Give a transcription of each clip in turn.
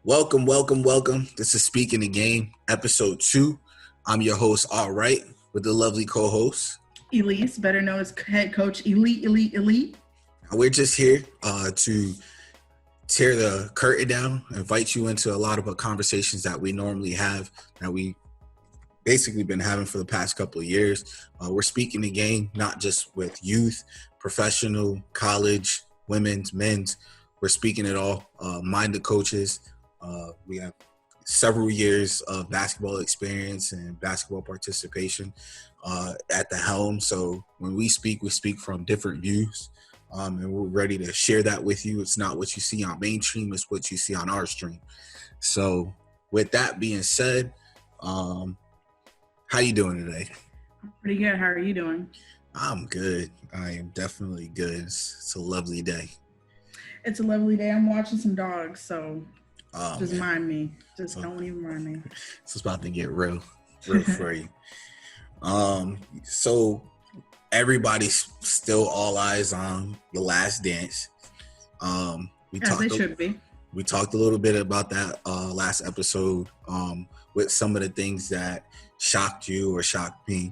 Welcome. This is Speaking the Game, episode 2. I'm your host, All Right, with the lovely co-host Elise, better known as head coach Elite. We're just here to tear the curtain down, invite you into a lot of conversations that we normally have, that we basically been having for the past couple of years. We're speaking the game, not just with youth, professional, college, women's, men's. We're speaking it all. Mind the coaches. We have several years of basketball experience and basketball participation at the helm. So when we speak from different views, and we're ready to share that with you. It's not what you see on mainstream, it's what you see on our stream. So with that being said, how you doing today? I'm pretty good. How are you doing? I'm good. I am definitely good. It's a lovely day. It's a lovely day. I'm watching some dogs, so just mind me. Just don't even mind me. It's about to get real for you. So everybody's still all eyes on The Last Dance. They should be. We talked a little bit about that last episode with some of the things that shocked you or shocked me,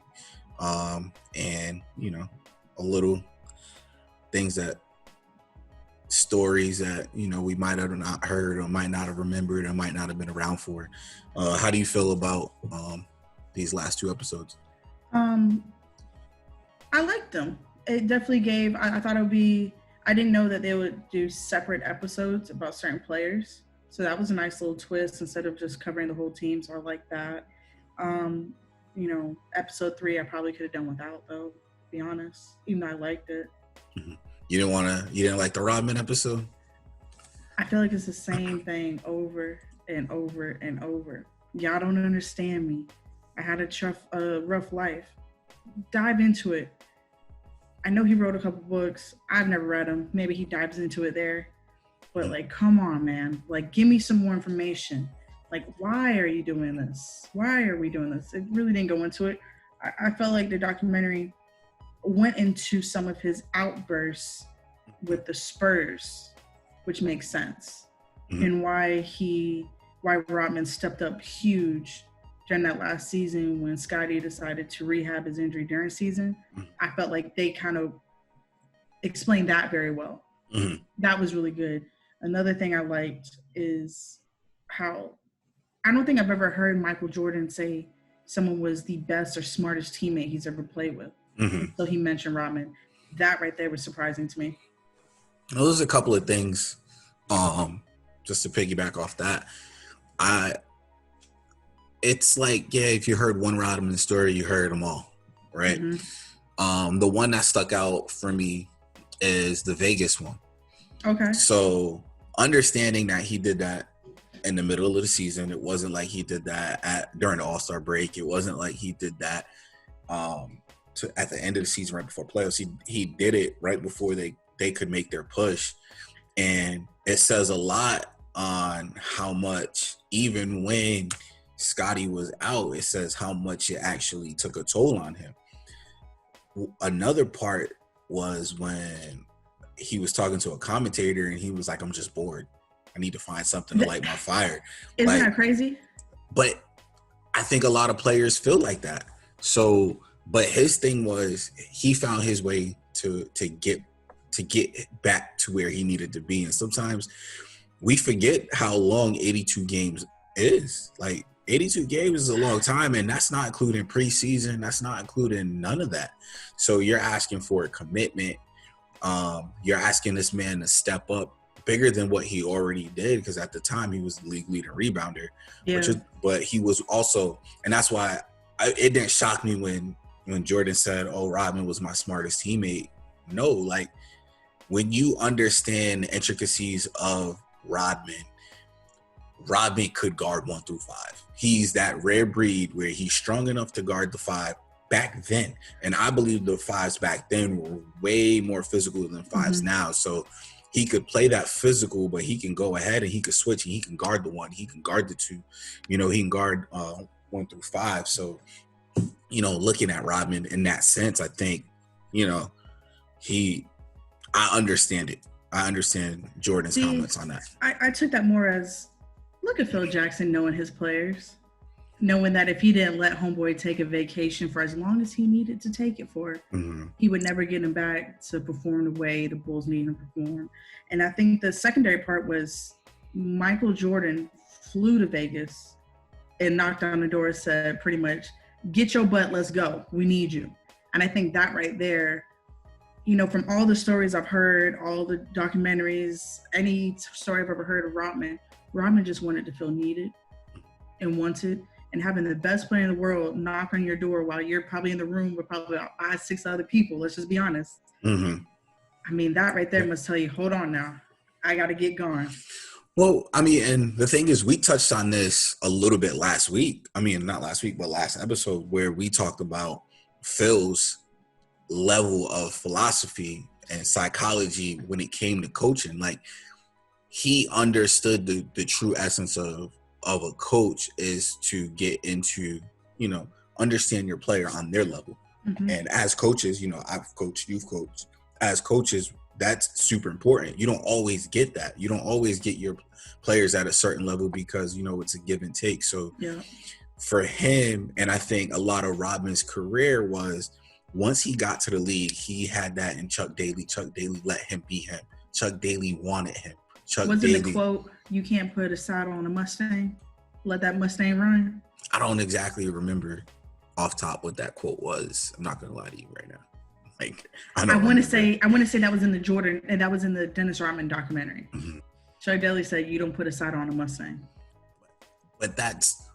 and a little things that stories that we might have not heard or might not have remembered or might not have been around for. How do you feel about these last 2 episodes? I liked them. It definitely gave. I thought it would be. I didn't know that they would do separate episodes about certain players, so that was a nice little twist instead of just covering the whole team. So I like that. Episode 3 I probably could have done without, though. To be honest, even though I liked it. Mm-hmm. You didn't like the Rodman episode? I feel like it's the same thing over and over and over. Y'all don't understand me. I had a rough life. Dive into it. I know he wrote a couple books. I've never read them. Maybe he dives into it there. But come on, man. Give me some more information. Why are you doing this? Why are we doing this? It really didn't go into it. I felt like the documentary went into some of his outbursts with the Spurs, which makes sense. Mm-hmm. And why Rodman stepped up huge during that last season when Scottie decided to rehab his injury during season. Mm-hmm. I felt like they kind of explained that very well. Mm-hmm. That was really good. Another thing I liked is how I don't think I've ever heard Michael Jordan say someone was the best or smartest teammate he's ever played with. Mm-hmm. So he mentioned Rodman. That right there was surprising to me. Well, there's a couple of things, just to piggyback off that. It's if you heard one Rodman story, you heard them all, right? Mm-hmm. The one that stuck out for me is the Vegas one. Okay. So understanding that he did that in the middle of the season, it wasn't like he did that during the All-Star break. It wasn't like he did that at the end of the season right before playoffs. He did it right before they could make their push. And it says a lot on how much, even when Scottie was out, it says how much it actually took a toll on him. Another part was when he was talking to a commentator and he was like, I'm just bored. I need to find something to light my fire. Isn't that crazy? But I think a lot of players feel like that. So, but his thing was he found his way to get back to where he needed to be. And sometimes we forget how long 82 games is. 82 games is a long time, and that's not including preseason. That's not including none of that. So you're asking for a commitment. You're asking this man to step up bigger than what he already did, because at the time he was the league leading rebounder. Yeah. But he was also, and that's why it didn't shock me when Jordan said, "Oh, Rodman was my smartest teammate." No, when you understand the intricacies of Rodman could guard 1 through 5. He's that rare breed where he's strong enough to guard the 5 back then. And I believe the 5s back then were way more physical than 5s now. So he could play that physical, but he can go ahead and he could switch and he can guard the 1. He can guard the 2. He can guard 1 through 5. So, looking at Rodman in that sense, I think, I understand it. I understand Jordan's comments on that. I took that more as Look at Phil Jackson knowing his players, knowing that if he didn't let homeboy take a vacation for as long as he needed to take it for, he would never get him back to perform the way the Bulls needed him to perform. And I think the secondary part was Michael Jordan flew to Vegas and knocked on the door and said pretty much, get your butt, let's go. We need you. And I think that right there, you know, from all the stories I've heard, all the documentaries, any story I've ever heard of Rodman just wanted to feel needed and wanted, and having the best player in the world knock on your door while you're probably in the room with probably about 5, 6 other people. Let's just be honest. I mean, that right there must tell you, hold on now, I got to get going. Well, I mean, and the thing is, we touched on this a little bit last week. I mean, not last week, but last episode, where we talked about Phil's level of philosophy and psychology when it came to coaching. Like, he understood the true essence of a coach is to get into, you know, understand your player on their level. And as coaches, you know, I've coached, you've coached. As coaches, that's super important. You don't always get that. You don't always get your players at a certain level because, you know, it's a give and take. So for him, and I think a lot of Rodman's career was, once he got to the league, he had that in Chuck Daly. Chuck Daly let him be him. Chuck Daly wanted him. Wasn't the quote, you can't put a saddle on a Mustang? Let that Mustang run? I don't exactly remember off top what that quote was. I'm not going to lie to you right now. Like, I want to say that was in the Jordan, and that was in the Dennis Rodman documentary. Chuck Daly said, you don't put a saddle on a Mustang. But that's,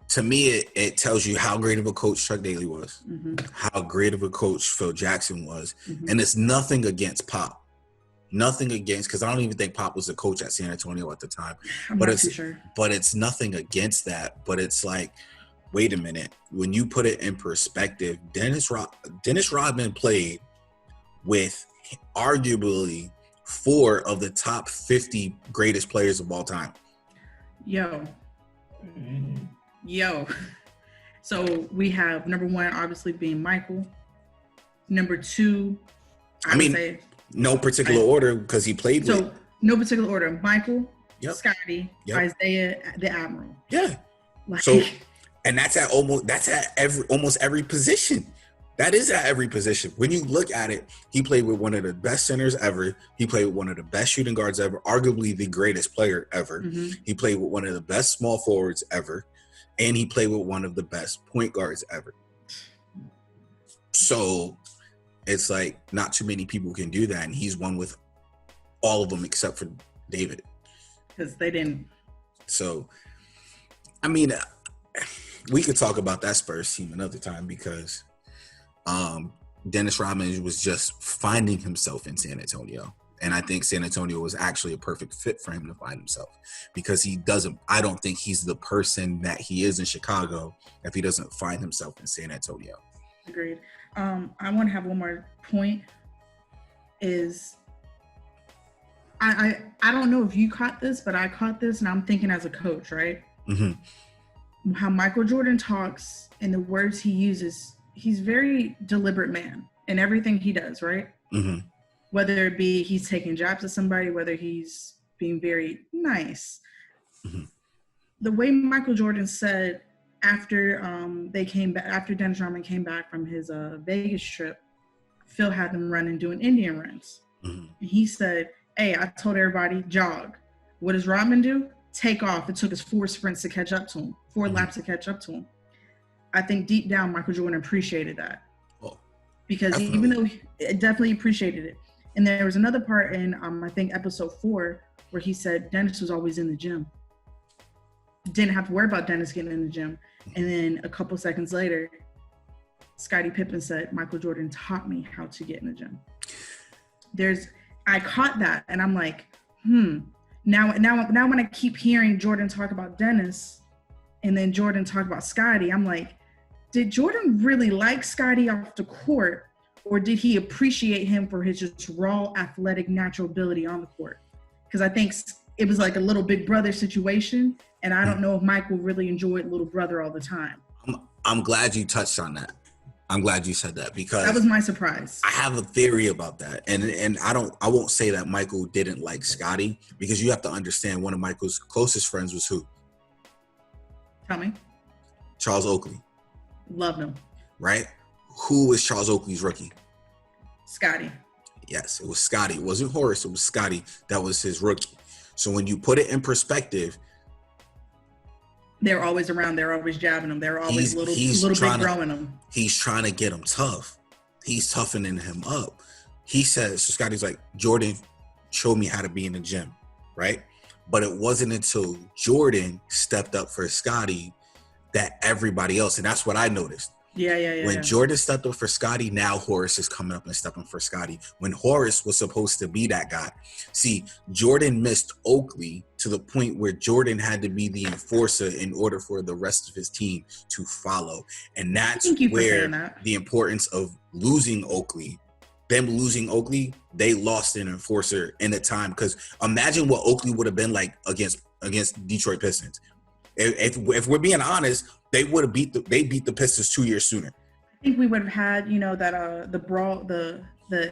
to me, it tells you how great of a coach Chuck Daly was, how great of a coach Phil Jackson was. And it's nothing against Pop. Nothing against, because I don't even think Pop was a coach at San Antonio at the time. But it's nothing against that. But it's like, wait a minute. When you put it in perspective, Dennis Rodman played with arguably 4 of the top 50 greatest players of all time. Yo. So we have number 1 obviously being Michael. Number 2, I would say, no particular order because he played with. So no particular order. Michael, Scotty, Isiah, the Admiral. Yeah. So, and that's at almost every position. That is at every position. When you look at it, he played with one of the best centers ever. He played with one of the best shooting guards ever, arguably the greatest player ever. He played with one of the best small forwards ever. And he played with one of the best point guards ever. So it's like not too many people can do that. And he's won with all of them except for David. Because they didn't. So, I mean, we could talk about that Spurs team another time because Dennis Rodman was just finding himself in San Antonio. And I think San Antonio was actually a perfect fit for him to find himself because I don't think he's the person that he is in Chicago if he doesn't find himself in San Antonio. Agreed. I want to have one more point is I don't know if you caught this, but I caught this and I'm thinking as a coach, right? How Michael Jordan talks and the words he uses, he's very deliberate man in everything he does, right? Whether it be he's taking jabs at somebody, whether he's being very nice. The way Michael Jordan said after after Dennis Rodman came back from his Vegas trip, Phil had them running doing Indian runs. He said, hey, I told everybody, jog. What does Rodman do? Take off. It took us 4 sprints to catch up to him, 4 laps to catch up to him. I think deep down, Michael Jordan appreciated that. Because definitely. Even though he definitely appreciated it. And there was another part in, I think, episode 4, where he said Dennis was always in the gym. Didn't have to worry about Dennis getting in the gym. And then a couple seconds later, Scottie Pippen said, Michael Jordan taught me how to get in the gym. I caught that, and I'm like, Now when I keep hearing Jordan talk about Dennis, and then Jordan talk about Scottie, I'm like, did Jordan really like Scottie off the court? Or did he appreciate him for his just raw athletic natural ability on the court? Because I think it was like a little big brother situation. And I don't know if Michael really enjoyed little brother all the time. I'm glad you touched on that I'm glad you said that That because was my surprise. I have a theory about that, and I won't say that Michael didn't like Scottie, because you have to understand one of Michael's closest friends was who? Tell me. Charles Oakley. Loved him. Right? Who was Charles Oakley's rookie? Scottie. Yes, it was Scottie. It wasn't Horace. It was Scottie that was his rookie. So when you put it in perspective, they're always around. They're always jabbing him. They're always little bit growing him. He's trying to get him tough. He's toughening him up. He says, so Scottie's like, Jordan showed me how to be in the gym, right? But it wasn't until Jordan stepped up for Scottie that everybody else, and that's what I noticed. Yeah. When Jordan stepped up for Scottie, now Horace is coming up and stepping for Scottie. When Horace was supposed to be that guy. See, Jordan missed Oakley to the point where Jordan had to be the enforcer in order for the rest of his team to follow. And that's where the importance of losing Oakley, they lost an enforcer in the time. Because imagine what Oakley would have been like against Detroit Pistons. If we're being honest, they would have beat the Pistons 2 years sooner. I think we would have had, that the brawl, the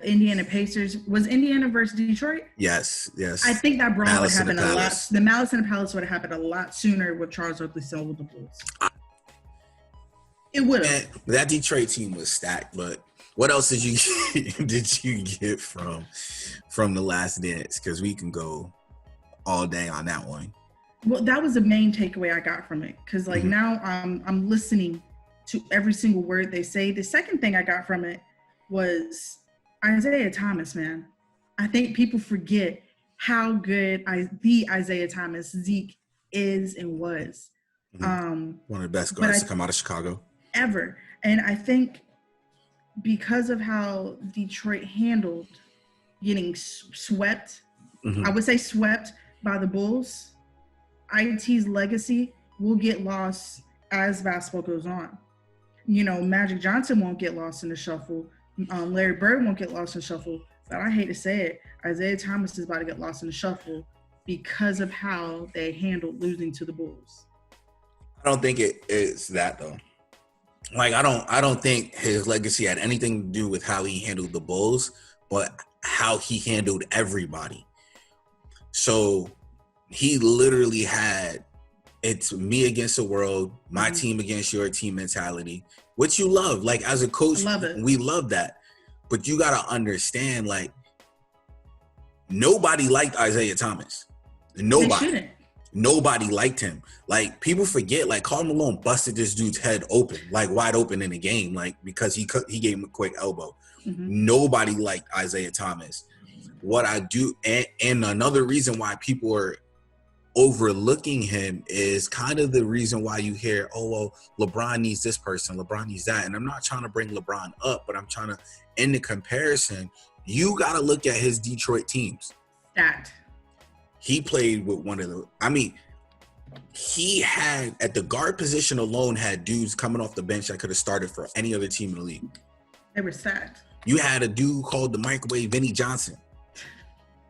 Indiana Pacers, was Indiana versus Detroit? Yes. I think that brawl would happen a lot. The Malice in the Palace would have happened a lot sooner with Charles Oakley still with the Bulls. It would have. That Detroit team was stacked, but what else did you get from the Last Dance? Because we can go all day on that one. Well, that was the main takeaway I got from it, because now I'm listening to every single word they say. The second thing I got from it was Isiah Thomas, man. I think people forget how good the Isiah Thomas Zeke is and was. One of the best guards to come out of Chicago ever. And I think because of how Detroit handled getting swept, I would say swept by the Bulls, IT's legacy will get lost as basketball goes on. Magic Johnson won't get lost in the shuffle. Larry Bird won't get lost in the shuffle. But I hate to say it, Isiah Thomas is about to get lost in the shuffle because of how they handled losing to the Bulls. I don't think it is that, though. Like, I don't think his legacy had anything to do with how he handled the Bulls, but how he handled everybody. So he literally had, it's me against the world, my team against your team mentality, which you love. Like, as a coach, we love that. But you got to understand, like, nobody liked Isiah Thomas. Nobody liked him. Like, people forget, like, Carmelo busted this dude's head open, like, wide open in the game, like, because he gave him a quick elbow. Nobody liked Isiah Thomas. What I do, and another reason why people are overlooking him is kind of the reason why you hear, oh, well, LeBron needs this person, LeBron needs that. And I'm not trying to bring LeBron up, but I'm trying to, in the comparison, you got to look at his Detroit teams. He played with he had, at the guard position alone, had dudes coming off the bench that could have started for any other team in the league. They were stacked. You had a dude called the Microwave Vinnie Johnson.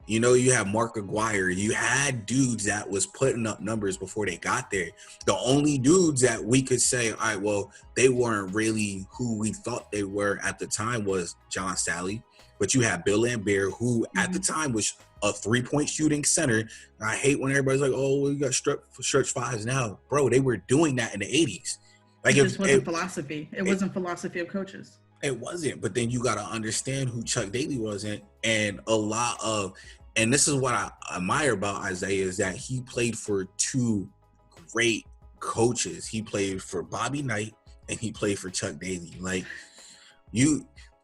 You have Mark Aguirre. You had dudes that was putting up numbers before they got there. The only dudes that we could say, all right, well, they weren't really who we thought they were at the time was John Sally. But you had Bill Laimbeer, who at the time was a three-point shooting center. And I hate when everybody's like, oh, we got stretch fives now. Bro, they were doing that in the 80s. Like, it just wasn't philosophy. It wasn't philosophy of coaches. It wasn't. But then you got to understand who Chuck Daly wasn't. And a lot of, and this is what I admire about Isiah, is that he played for two great coaches. He played for Bobby Knight and he played for Chuck Daly. Like,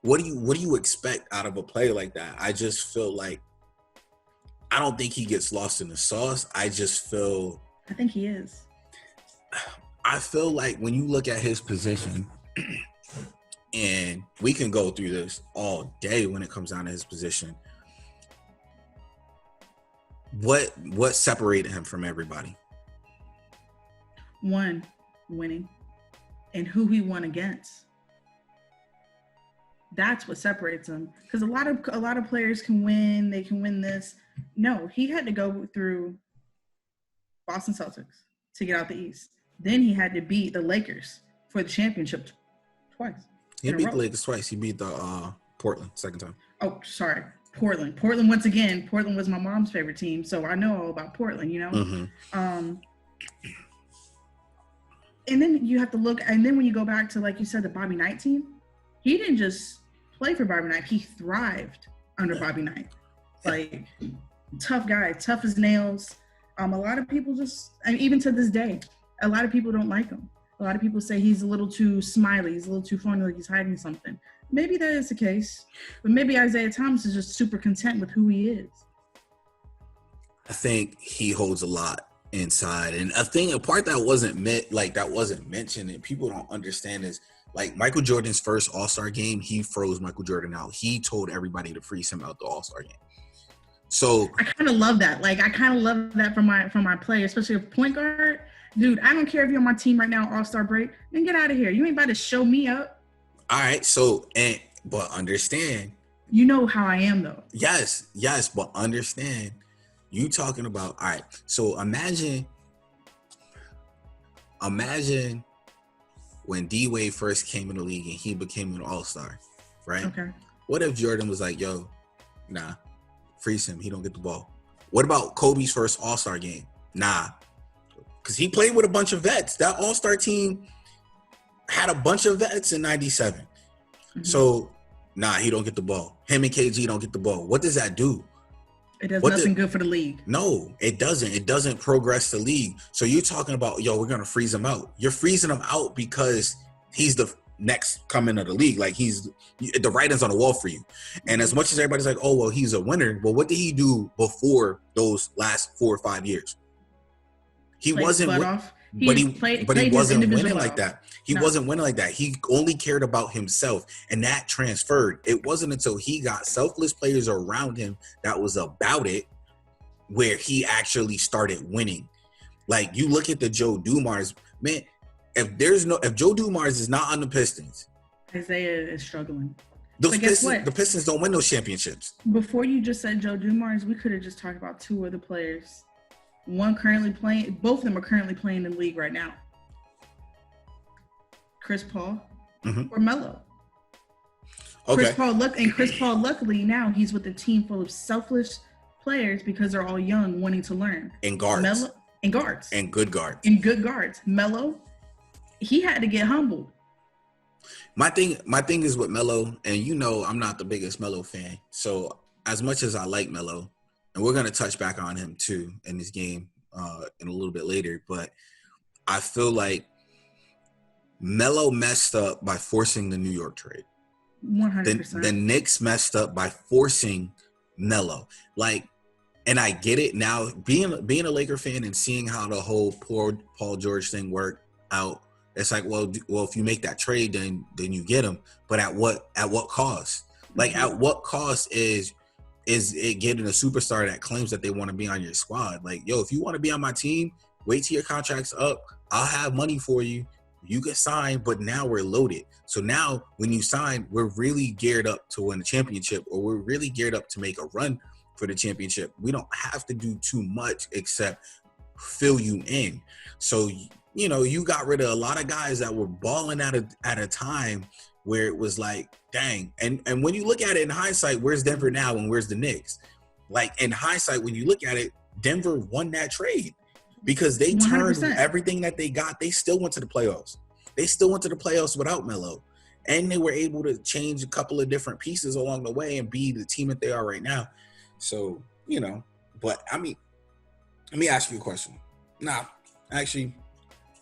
what do you expect out of a player like that? I just feel like, I don't think he gets lost in the sauce. I think he is. I feel like when you look at his position, and we can go through this all day when it comes down to his position, what separated him from everybody? One, winning, and who he won against. That's what separates him. Because a lot of players can win. They can win this. No, he had to go through Boston Celtics to get out the East. Then he had to beat the Lakers for the championship twice. He beat the Lakers twice. He beat the Portland second time. Oh, sorry. Portland once again. Portland was my mom's favorite team, so I know all about Portland, you know? Mm-hmm. And then you have to look, and then when you go back to, like you said, the Bobby Knight team, he didn't just play for Bobby Knight. He thrived under Bobby Knight. Like, tough guy, tough as nails. A lot of people even to this day, a lot of people don't like him. A lot of people say he's a little too smiley. He's a little too funny, like he's hiding something. Maybe that is the case. But maybe Isiah Thomas is just super content with who he is. I think he holds a lot inside. And a part that wasn't mentioned and people don't understand is, like, Michael Jordan's first All-Star game, he froze Michael Jordan out. He told everybody to freeze him out the All-Star game. So I kind of love that. Like, I kind of love that from my player, especially a point guard. Dude, I don't care if you're on my team right now, All-Star break, then get out of here. You ain't about to show me up. All right. But understand. You know how I am, though. Yes, but understand. You talking about, all right, so imagine when D-Wade first came in the league and he became an all-star, right? Okay. What if Jordan was like, yo, nah, freeze him, he don't get the ball? What about Kobe's first all-star game? Nah, because he played with a bunch of vets. That all-star team had a bunch of vets in 97. Mm-hmm. So, nah, he don't get the ball. Him and KG don't get the ball. What does that do? It does nothing good for the league. No, it doesn't. It doesn't progress the league. So you're talking about, yo, we're going to freeze him out. You're freezing him out because he's the next coming of the league. Like, the writing's on the wall for you. And as much as everybody's like, oh, well, he's a winner. Well, what did he do before those last 4 or 5 years? He wasn't winning like that. He wasn't winning like that. He only cared about himself, and that transferred. It wasn't until he got selfless players around him that was about it where he actually started winning. Like, you look at the Joe Dumars, man, if Joe Dumars is not on the Pistons, Isiah is struggling. The Pistons don't win those championships. Before you just said Joe Dumars, we could have just talked about 2 other players. One currently playing, both of them are currently playing in the league right now. Chris Paul or Melo. Okay. Chris Paul, luckily now he's with a team full of selfless players because they're all young, wanting to learn. And guards. And good guards. Melo, he had to get humbled. My thing is with Melo, and you know I'm not the biggest Melo fan. So as much as I like Melo, and we're going to touch back on him too in this game in a little bit later, but I feel like Melo messed up by forcing the New York trade. 100%. The Knicks messed up by forcing Melo. Like, and I get it now. Being a Laker fan and seeing how the whole poor Paul George thing worked out, it's like, well, if you make that trade, then you get him. But at what cost? Like, at what cost is it getting a superstar that claims that they want to be on your squad? Like, yo, if you want to be on my team, wait till your contract's up. I'll have money for you. You get signed, but now we're loaded. So now when you sign, we're really geared up to win the championship, or we're really geared up to make a run for the championship. We don't have to do too much except fill you in. So, you know, you got rid of a lot of guys that were balling at a time where it was like, dang. And when you look at it in hindsight, where's Denver now and where's the Knicks? Like, in hindsight, when you look at it, Denver won that trade because they turned 100%. Everything that they got. They still went to the playoffs. They still went to the playoffs without Melo. And they were able to change a couple of different pieces along the way and be the team that they are right now. So, you know, but I mean, let me ask you a question. Nah, actually,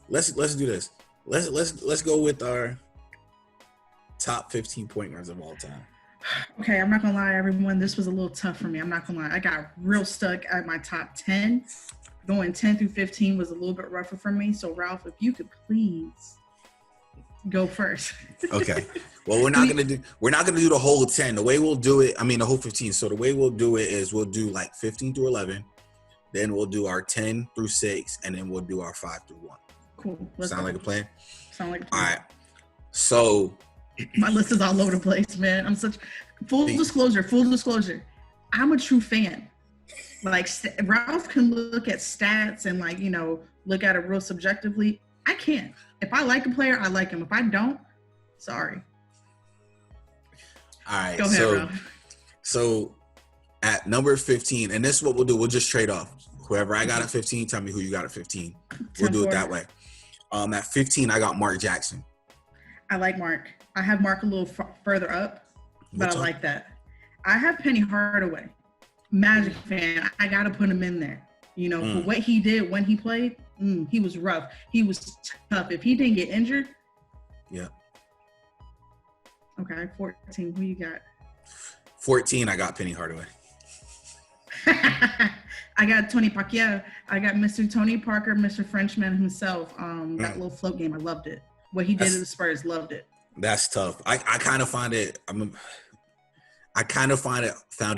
let's do this. Let's go with our top 15 point guards of all time. Okay, I'm not gonna lie, everyone. This was a little tough for me. I'm not gonna lie. I got real stuck at my top 10. Going 10 through 15 was a little bit rougher for me. So, Ralph, if you could please go first. Okay. Well, we're not gonna do the whole 10. The way we'll do it, the whole 15. So the way we'll do it is we'll do like 15 through 11, then we'll do our 10 through 6, and then we'll do our 5 through 1. Cool. Sound like a plan? Sound like a plan. All right. So my list is all over the place, man. I'm such full disclosure. I'm a true fan. Like, Ralph can look at stats and, like, you know, look at it real subjectively. I can't. If I like a player, I like him. If I don't, sorry. All right. Go ahead, Rob. So at number 15, and this is what we'll do. We'll just trade off. Whoever I got at 15, tell me who you got at 15. We'll do it that way. At 15, I got Mark Jackson. I like Mark. I have Mark a little further up, but I like that. I have Penny Hardaway. Magic fan. I got to put him in there. You know, for what he did when he played, he was rough. He was tough. If he didn't get injured. Yeah. Okay, 14. Who you got? 14, I got Penny Hardaway. I got Tony Pacquiao. I got Mr. Tony Parker, Mr. Frenchman himself. That little float game, I loved it. What he did at the Spurs, loved it. That's tough. I kind of find it. Found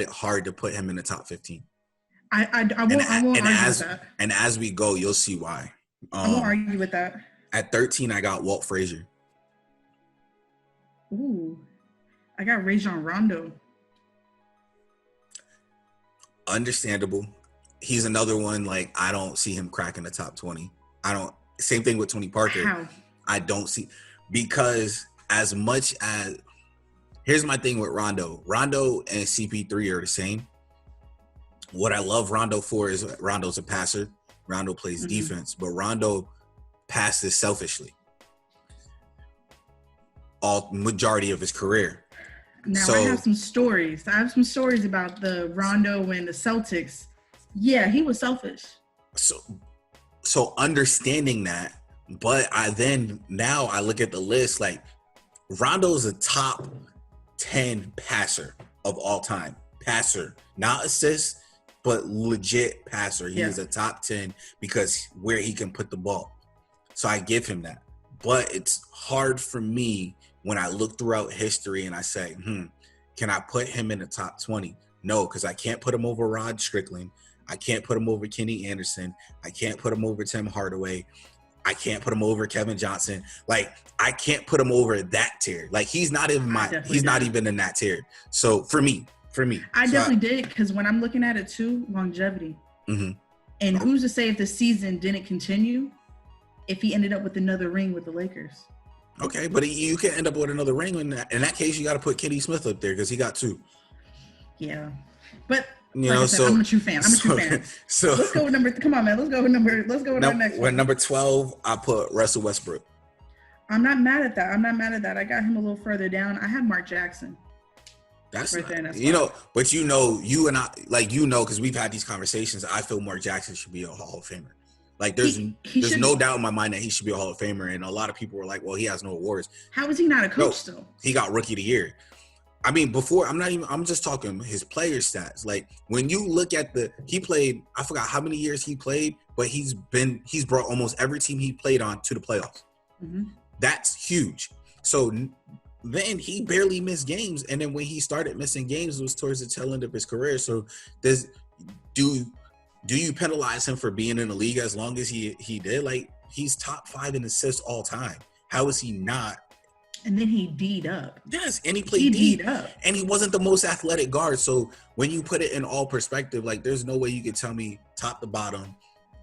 it hard to put him in the top 15. I won't argue with that. And as we go, you'll see why. I won't argue with that. At 13, I got Walt Frazier. Ooh, I got Rajon Rondo. Understandable. He's another one, like, I don't see him cracking the top 20. Same thing with Tony Parker. How? I don't see, because as much as, here's my thing with Rondo. Rondo and CP3 are the same. What I love Rondo for is Rondo's a passer. Rondo plays defense, but Rondo passes selfishly. All majority of his career. Now I have some stories. About the Rondo and the Celtics. Yeah, he was selfish. So understanding that, but now I look at the list, like Rondo's a top 10 passer of all time. Passer, not assist, but legit passer. He is a top 10 because where he can put the ball. So I give him that. But it's hard for me when I look throughout history and I say, can I put him in the top 20? No, because I can't put him over Rod Strickland. I can't put him over Kenny Anderson. I can't put him over Tim Hardaway. I can't put him over Kevin Johnson. Like, I can't put him over that tier. Like, he's not even even in that tier. So for me. I definitely did, because when I'm looking at it too, longevity. And who's to say if the season didn't continue, if he ended up with another ring with the Lakers? Okay, but you can end up with another ring. In that case, you got to put Kenny Smith up there because he got 2. Yeah, but so I'm a true fan. So let's go with number. Come on, man. Let's go with our next one. Number 12, I put Russell Westbrook. I'm not mad at that. I got him a little further down. I had Mark Jackson. That's right there. But you and I, because we've had these conversations. I feel Mark Jackson should be a Hall of Famer. Like, there's no doubt in my mind that he should be a Hall of Famer. And a lot of people were like, well, he has no awards. How is he not a coach though? He got Rookie of the Year. I mean, I'm just talking his player stats. Like, when you look at he played, I forgot how many years he played, but he's brought almost every team he played on to the playoffs. That's huge. So then he barely missed games. And then when he started missing games, it was towards the tail end of his career. So do you penalize him for being in the league as long as he did? Like, he's top 5 in assists all time. How is he not? And then he D'd up. Yes, and he played D'd up. And he wasn't the most athletic guard. So when you put it in all perspective, like, there's no way you could tell me top to bottom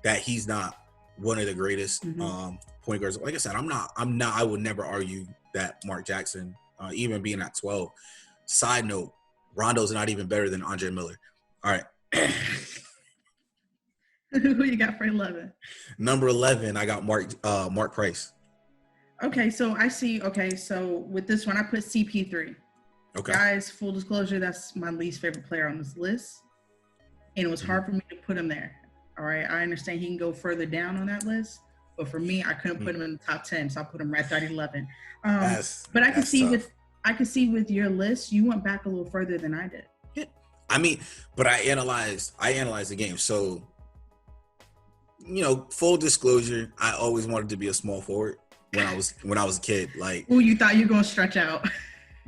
that he's not one of the greatest point guards. Like I said, I would never argue that Mark Jackson, even being at 12. Side note, Rondo's not even better than Andre Miller. All right. Who you got for 11? Number 11, I got Mark Price. Okay, so I see. Okay, so with this one, I put CP3. Okay. Guys, full disclosure, that's my least favorite player on this list. And it was hard for me to put him there. All right, I understand he can go further down on that list. But for me, I couldn't put him in the top 10, so I put him right there at 11. But I can see with your list, you went back a little further than I did. Yeah. I mean, but I analyzed the game. So, full disclosure, I always wanted to be a small forward when I was a kid. Like, oh, you thought you were gonna stretch out.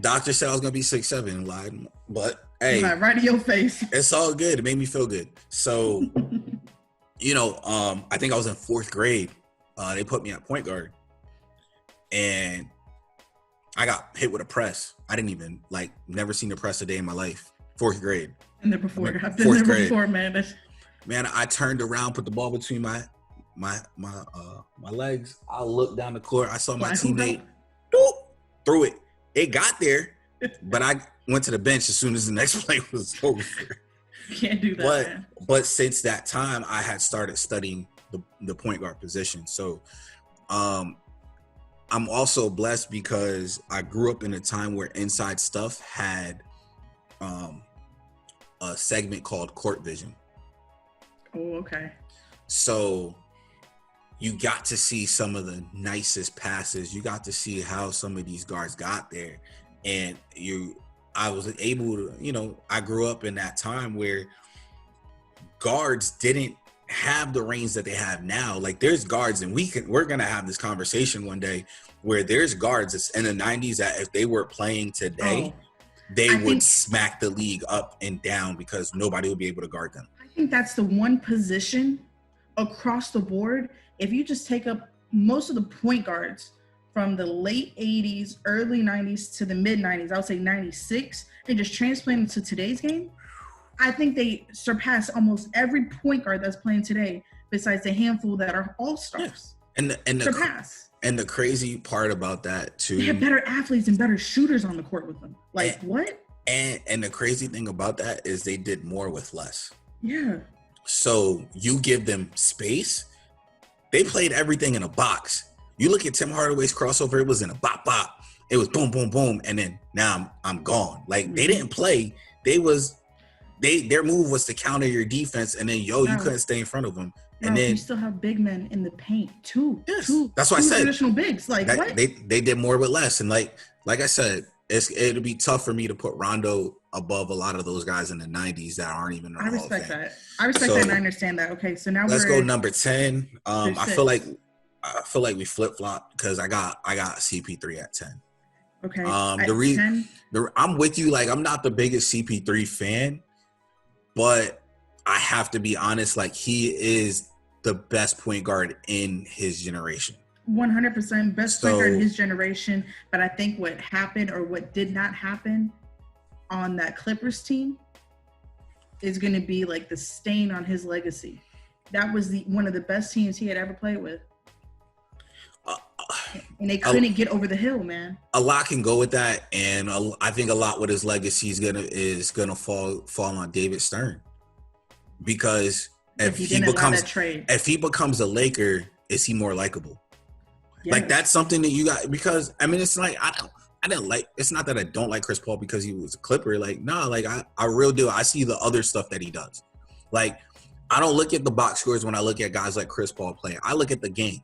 Doctor said I was gonna be 6'7", lied, but hey, right in your face. It's all good. It made me feel good. So, I think I was in 4th grade. They put me at point guard, and I got hit with a press. I didn't even never seen a press a day in my life. 4th grade. And then before, I've been there before, man. Man, I turned around, put the ball between my legs. I looked down the court. I saw my teammate threw it. It got there. but I went to the bench as soon as the next play was over. Can't do that, man. But since that time, I had started studying the point guard position. So I'm also blessed because I grew up in a time where Inside Stuff had a segment called Court Vision. Oh, okay. So you got to see some of the nicest passes. You got to see how some of these guards got there. And I was able to, I grew up in that time where guards didn't have the range that they have now. Like there's guards, and we're going to have this conversation one day where there's guards that's in the 90s that if they were playing today, they would smack the league up and down because nobody would be able to guard them. I think that's the one position across the board. If you just take up most of the point guards from the late 80s, early 90s to the mid 90s, I would say 96, and just transplant them to today's game, I think they surpass almost every point guard that's playing today, besides the handful that are all-stars. Yeah. And surpass. And the crazy part about that too, they have better athletes and better shooters on the court with them. What? And the crazy thing about that is they did more with less. Yeah. So you give them space. They played everything in a box. You look at Tim Hardaway's crossover, it was in a bop bop. It was boom, boom, boom, and then now I'm gone. Like they didn't play. Their move was to counter your defense, and then you couldn't stay in front of them. And then you still have big men in the paint too. Yes, that's what I said. Traditional bigs, what? They did more with less, and like I said, it'll be tough for me to put Rondo above a lot of those guys in the 90s that aren't even. I respect that. I respect that, and I understand that. Okay, so now let's go number 10. I feel like we flip flop because I got CP3 at 10. Okay. I'm with you. Like I'm not the biggest CP3 fan, but I have to be honest. Like he is the best point guard in his generation. 100% best point guard in his generation. But I think what happened or what did not happen on that Clippers team is going to be like the stain on his legacy. That was one of the best teams he had ever played with. And they couldn't get over the hill, man. A lot can go with that, and I think a lot with his legacy is gonna fall on David Stern, because if he becomes a Laker, is he more likable? Yes. Like that's something that you got, because I mean it's like I didn't like. It's not that I don't like Chris Paul because he was a Clipper. Like no, like I real do. I see the other stuff that he does. Like I don't look at the box scores when I look at guys like Chris Paul playing. I look at the game.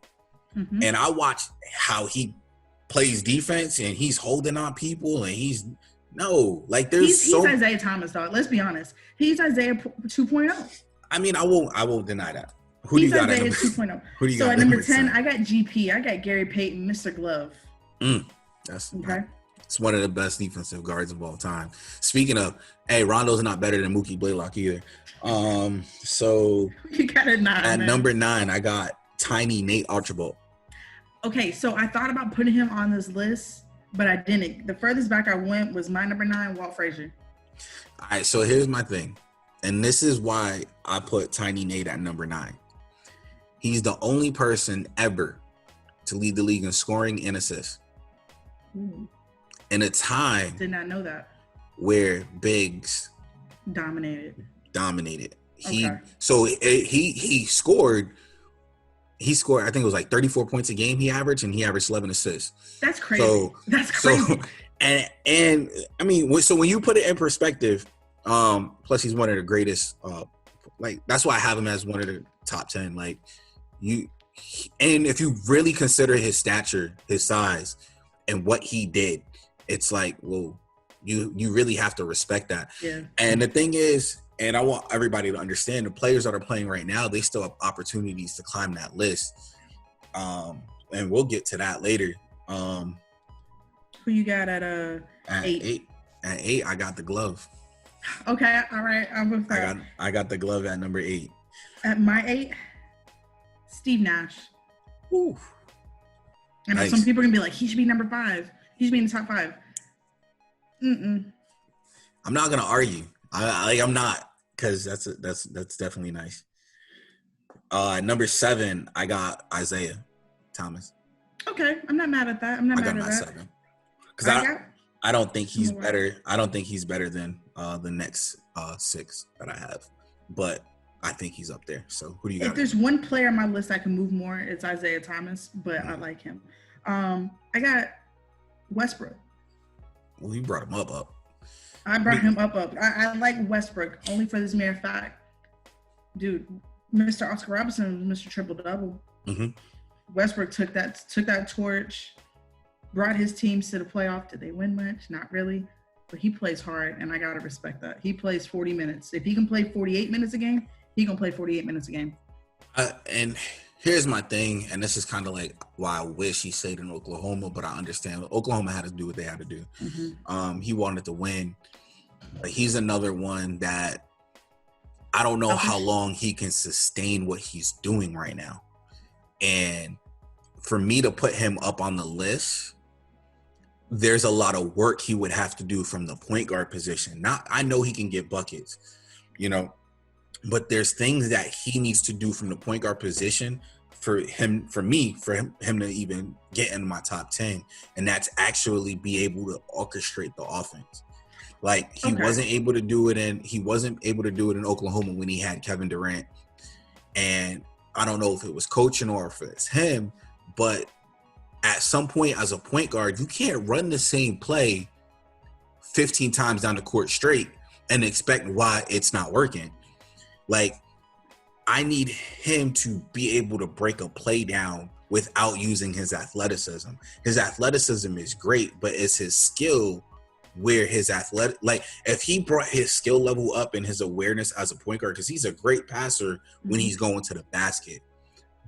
Mm-hmm. And I watch how he plays defense, and he's holding on people, and he's Isiah Thomas, dog. Let's be honest. He's Isaiah 2.0. I mean, I won't deny that. Who do you got at number 2.0? Who do you got at number 10? I got GP. I got Gary Payton, Mr. Glove. That's okay. It's one of the best defensive guards of all time. Speaking of, hey, Rondo's not better than Mookie Blaylock either. So you got a 9. At number 9, I got Tiny Nate Archibald. Okay, so I thought about putting him on this list, but I didn't. The furthest back I went was my number 9, Walt Frazier. All right, so here's my thing. And this is why I put Tiny Nate at number 9. He's the only person ever to lead the league in scoring and assists. In a time. Did not know that. Where bigs dominated. He scored. He scored, I think it was like 34 points a game he averaged, and he averaged 11 assists. That's crazy. That's crazy. So, and I mean, so when you put it in perspective, plus he's one of the greatest, like that's why I have him as one of the top 10. Like and if you really consider his stature, his size, and what he did, it's like, well, you really have to respect that. Yeah. And the thing is, and I want everybody to understand, the players that are playing right now, they still have opportunities to climb that list. And we'll get to that later. Who you got at 8? At 8, I got the glove. Okay, all right. I'm with that. I got the glove at number 8. At my 8, Steve Nash. Ooh. I know some people are gonna be like, he should be number 5. He should be in the top 5. I'm not gonna argue. I'm not. Because that's definitely nice. Number 7, I got Isiah Thomas. Okay, I'm not mad at that. I'm not mad at that. 7. Because I don't think he's better. I don't think he's better than the next 6 that I have, but I think he's up there. So who do you got? If there's one player on my list I can move more, it's Isiah Thomas, but I like him. I got Westbrook. Well, you brought him up. I brought him up. I like Westbrook only for this mere fact. Dude, Mr. Oscar Robertson was Mr. Triple-Double. Mm-hmm. Westbrook took that torch, brought his teams to the playoff. Did they win much? Not really. But he plays hard, and I got to respect that. He plays 40 minutes. If he can play 48 minutes a game, he going to play 48 minutes a game. And here's my thing, and this is kind of like why I wish he stayed in Oklahoma, but I understand Oklahoma had to do what they had to do. Mm-hmm. He wanted to win. But he's another one that I don't know how long he can sustain what he's doing right now. And for me to put him up on the list, there's a lot of work he would have to do from the point guard position. I know he can get buckets, but there's things that he needs to do from the point guard position for him to even get in my top 10. And that's actually be able to orchestrate the offense. Like he wasn't able to do it in Oklahoma when he had Kevin Durant. And I don't know if it was coaching or if it's him, but at some point as a point guard, you can't run the same play 15 times down the court straight and expect why it's not working. Like, I need him to be able to break a play down without using his athleticism. His athleticism is great, but it's his skill where his if he brought his skill level up and his awareness as a point guard, because he's a great passer when he's going to the basket.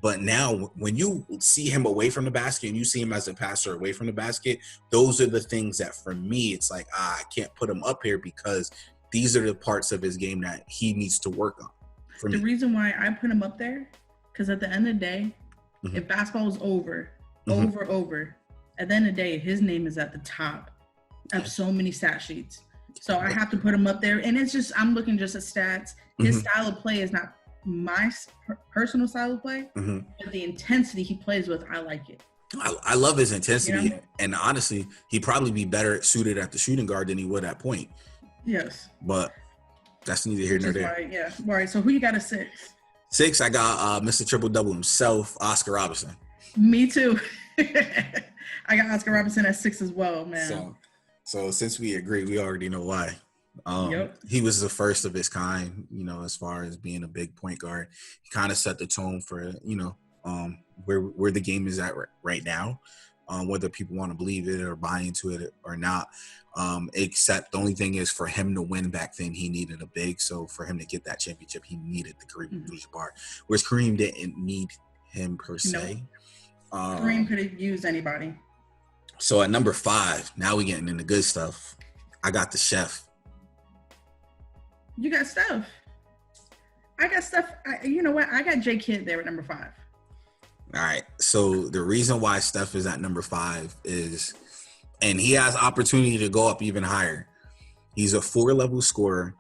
But now when you see him away from the basket and you see him as a passer away from the basket, those are the things that for me, it's like, I can't put him up here because these are the parts of his game that he needs to work on. The reason why I put him up there, because at the end of the day, if basketball is over, at the end of the day, his name is at the top of so many stat sheets. So I have to put him up there. And it's just, I'm looking just at stats. His style of play is not my personal style of play, but the intensity he plays with, I like it. I love his intensity. And honestly, he'd probably be better suited at the shooting guard than he would at point. Yes. But that's neither here nor there. Right, yeah. All right, so who you got at 6? 6, I got Mr. Triple-Double himself, Oscar Robertson. Me too. I got Oscar Robertson at 6 as well, man. So since we agree, we already know why. He was the first of his kind, as far as being a big point guard. He kind of set the tone for, where the game is at right now, whether people want to believe it or buy into it or not. Except the only thing is for him to win back then, he needed a big. So for him to get that championship, he needed the Kareem Abdul-Jabbar, whereas Kareem didn't need him per se. Kareem could have used anybody. So at number 5, now we getting into good stuff. I got the chef. You got Steph. I got Steph. You know what? I got J Kidd there at number 5. All right. So the reason why Steph is at number 5 is, and he has opportunity to go up even higher. He's a 4-level scorer.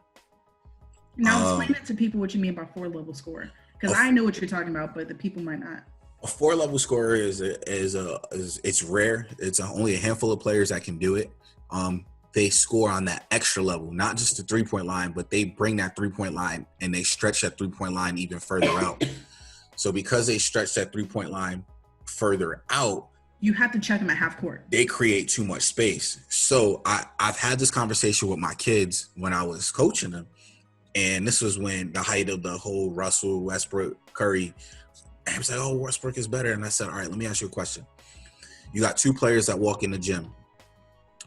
Now explain it to people what you mean by 4-level scorer, because I know what you're talking about, but the people might not. A 4-level scorer is it's rare. It's only a handful of players that can do it. They score on that extra level, not just the 3-point line, but they bring that 3-point line and they stretch that 3-point line even further out. So because they stretch that 3-point line further out, you have to check them at half court. They create too much space. So I've had this conversation with my kids when I was coaching them, and this was when the height of the whole Russell, Westbrook, Curry. And I was like, oh, Westbrook is better. And I said, all right, let me ask you a question. You got 2 players that walk in the gym.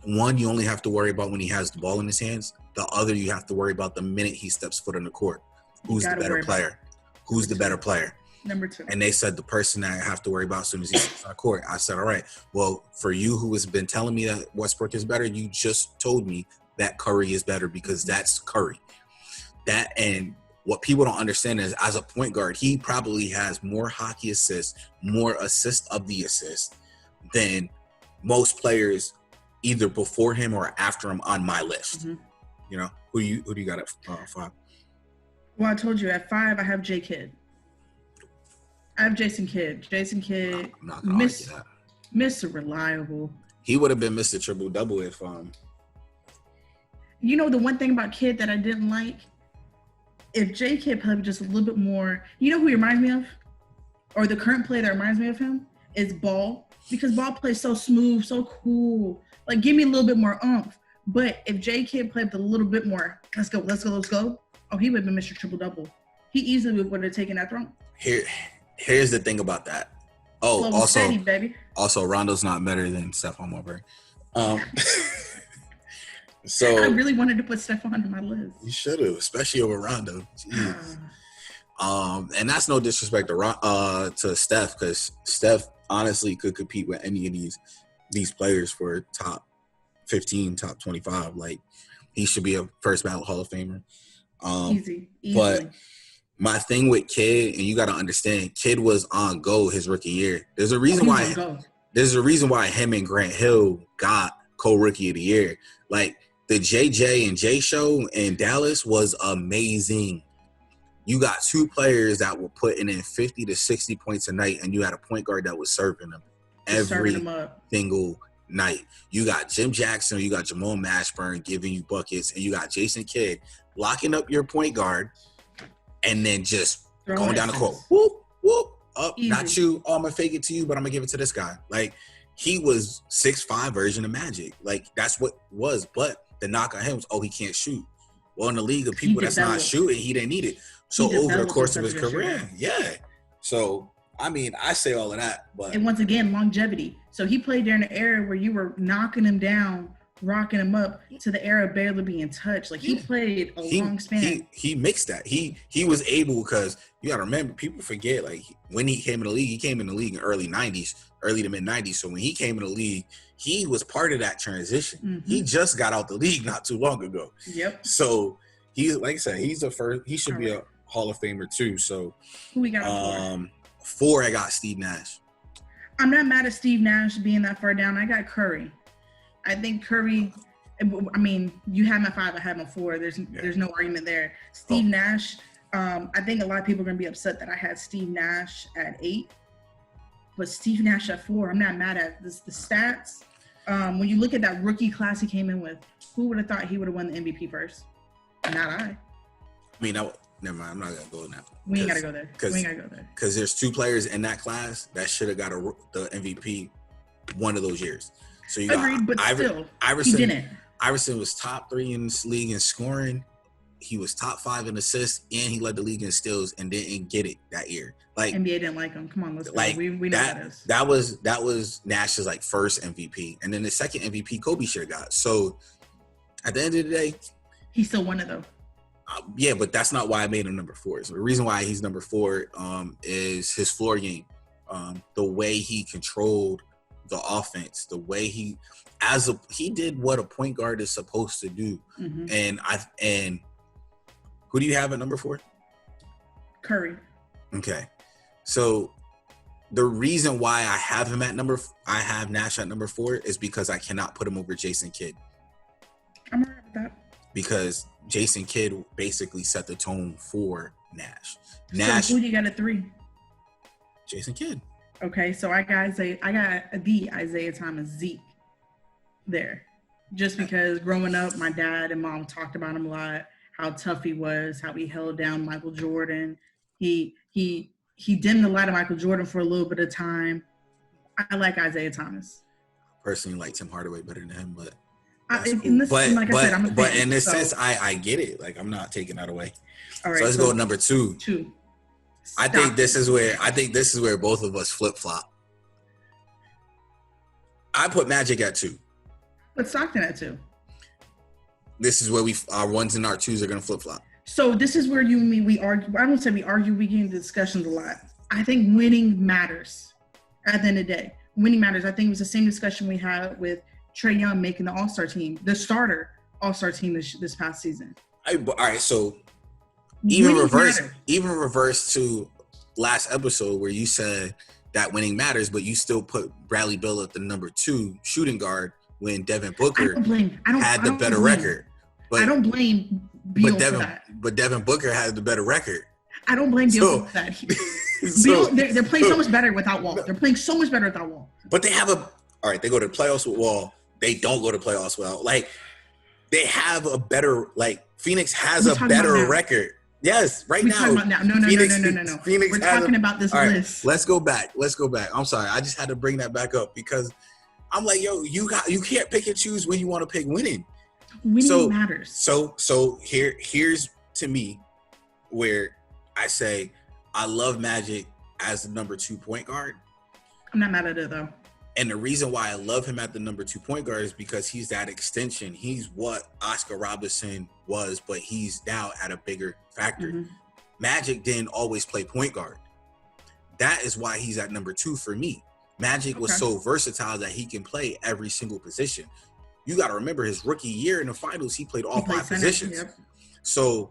One, you only have to worry about when he has the ball in his hands. The other, you have to worry about the minute he steps foot on the court. Who's the better player? Who's the better player? Number 2. And they said the person that I have to worry about as soon as he steps on the court. I said, all right, well, for you who has been telling me that Westbrook is better, you just told me that Curry is better because that's Curry. That, and what people don't understand is, as a point guard, he probably has more hockey assists, more assists of the assist than most players either before him or after him on my list. Who do you got at 5? Well, I told you at 5 I have J Kidd. I have Jason Kidd. Jason Kidd, Mr. Reliable. He would have been Mr. Triple Double if You know the one thing about Kidd that I didn't like? If J Kidd played just a little bit more, you know who he reminds me of? Or the current player that reminds me of him is Ball. Because Ball plays so smooth, so cool. Like, give me a little bit more oomph. But if J Kidd played with a little bit more, let's go. Oh, he would have been Mr. Triple Double. He easily would have taken that throne. Here's the thing about that. Oh, Slow also, steady, baby. Also, Rondo's not better than Stephon Marbury. So I really wanted to put Stephon on my list. You should have, especially over Rondo. Jeez. And that's no disrespect to Steph, because Steph honestly could compete with any of these players for top 15, top 25. Like, he should be a first ballot Hall of Famer. Easy. But my thing with Kidd, and you got to understand, Kidd was on go his rookie year. There's a reason why him and Grant Hill got co-rookie of the year. Like, the JJ and J show in Dallas was amazing. You got two players that were putting in 50 to 60 points a night, and you had a point guard that was serving them every single night. You got Jim Jackson, you got Jamal Mashburn giving you buckets, and you got Jason Kidd locking up your point guard and then just going down the court. Whoop, whoop, up, easy. Not you. Oh, I'm going to fake it to you, but I'm going to give it to this guy. Like, he was 6'5" version of Magic. Like, that's what was. But the knock on him was, he can't shoot. Well, in the league of people that's not shooting, he didn't need it. So over the course of his career, So, I mean, I say all of that. But and once again, longevity. So he played during an era where you were knocking him down, rocking him up, to the era of barely being touched. Like, he played a long span. He mixed that. He was able, because you got to remember, people forget, like, when he came in the league, in the early 90s, early to mid 90s. So when he came in the league, he was part of that transition. Mm-hmm. He just got out the league not too long ago. Yep. So he's, like I said, he's the first. He should be a Hall of Famer too. So who we got? Four, I got Steve Nash. I'm not mad at Steve Nash being that far down. I got Curry. I think Curry. I mean, you have him at 5. I have him at 4. There's no argument there. Steve Nash. I think a lot of people are gonna be upset that I had Steve Nash at 8, but Steve Nash at 4. I'm not mad at this. The stats. When you look at that rookie class he came in with, who would have thought he would have won the MVP first? Not I. I mean, never mind. I'm not gonna go now. We ain't gotta go there. Because there's 2 players in that class that should have got the MVP one of those years. So you agreed, but still, Iverson, he didn't. Iverson was top 3 in this league in scoring. He was top 5 in assists, and he led the league in steals and didn't get it that year. Like, NBA didn't like him. Come on, let's like, go. We know that is. That was Nash's like first MVP, and then the second MVP Kobe should have got. So at the end of the day, he still won it though. Yeah, but that's not why I made him number 4. So the reason why he's number 4 is his floor game, the way he controlled the offense, the way he did what a point guard is supposed to do. Mm-hmm. And who do you have at number 4? Curry. Okay, so the reason why I have Nash at number 4 is because I cannot put him over Jason Kidd. I'm all right with that. Because Jason Kidd basically set the tone for Nash. So who do you got at 3? Jason Kidd. Okay, so I got the Isiah Thomas Zeke there. Just because growing up, my dad and mom talked about him a lot, how tough he was, how he held down Michael Jordan. He dimmed the light of Michael Jordan for a little bit of time. I like Isiah Thomas. Personally, like Tim Hardaway better than him, but but in this sense, I get it. Like, I'm not taking that away. All right, so let's go to number 2. 2. I think this is where both of us flip flop. I put Magic at 2. Put Stockton at 2. This is where our 1s and our 2s are going to flip flop. So this is where you and me, we argue. I don't say we argue. We get into discussions a lot. I think winning matters. At the end of the day, winning matters. I think it was the same discussion we had with Trae Young making the All-Star team, the starter All-Star team this past season. All right, so even reverse to last episode where you said that winning matters, but you still put Bradley Beal at the number 2 shooting guard when Devin Booker had the better record. But I don't blame Beal for that. But Devin Booker had the better record. I don't blame Beal for that. Beal, they're playing so much better without Wall. They're playing so much better without Wall. But they have All right, they go to the playoffs well. They don't go to playoffs well. Like, they have a better, like, Phoenix has a better record. Yes, right now. We're talking about now. No. Phoenix we're talking about this list. Let's go back. I'm sorry. I just had to bring that back up because I'm like, yo, you can't pick and choose when you want to pick winning. Winning matters. So here's to me where I say I love Magic as the number 2 point guard. I'm not mad at it though. And the reason why I love him at the number 2 point guard is because he's that extension. He's what Oscar Robertson was, but he's now at a bigger factor. Mm-hmm. Magic didn't always play point guard. That is why he's at number 2 for me. Magic was so versatile that he can play every single position. You got to remember his rookie year in the finals, he played all 5 positions. Yep. So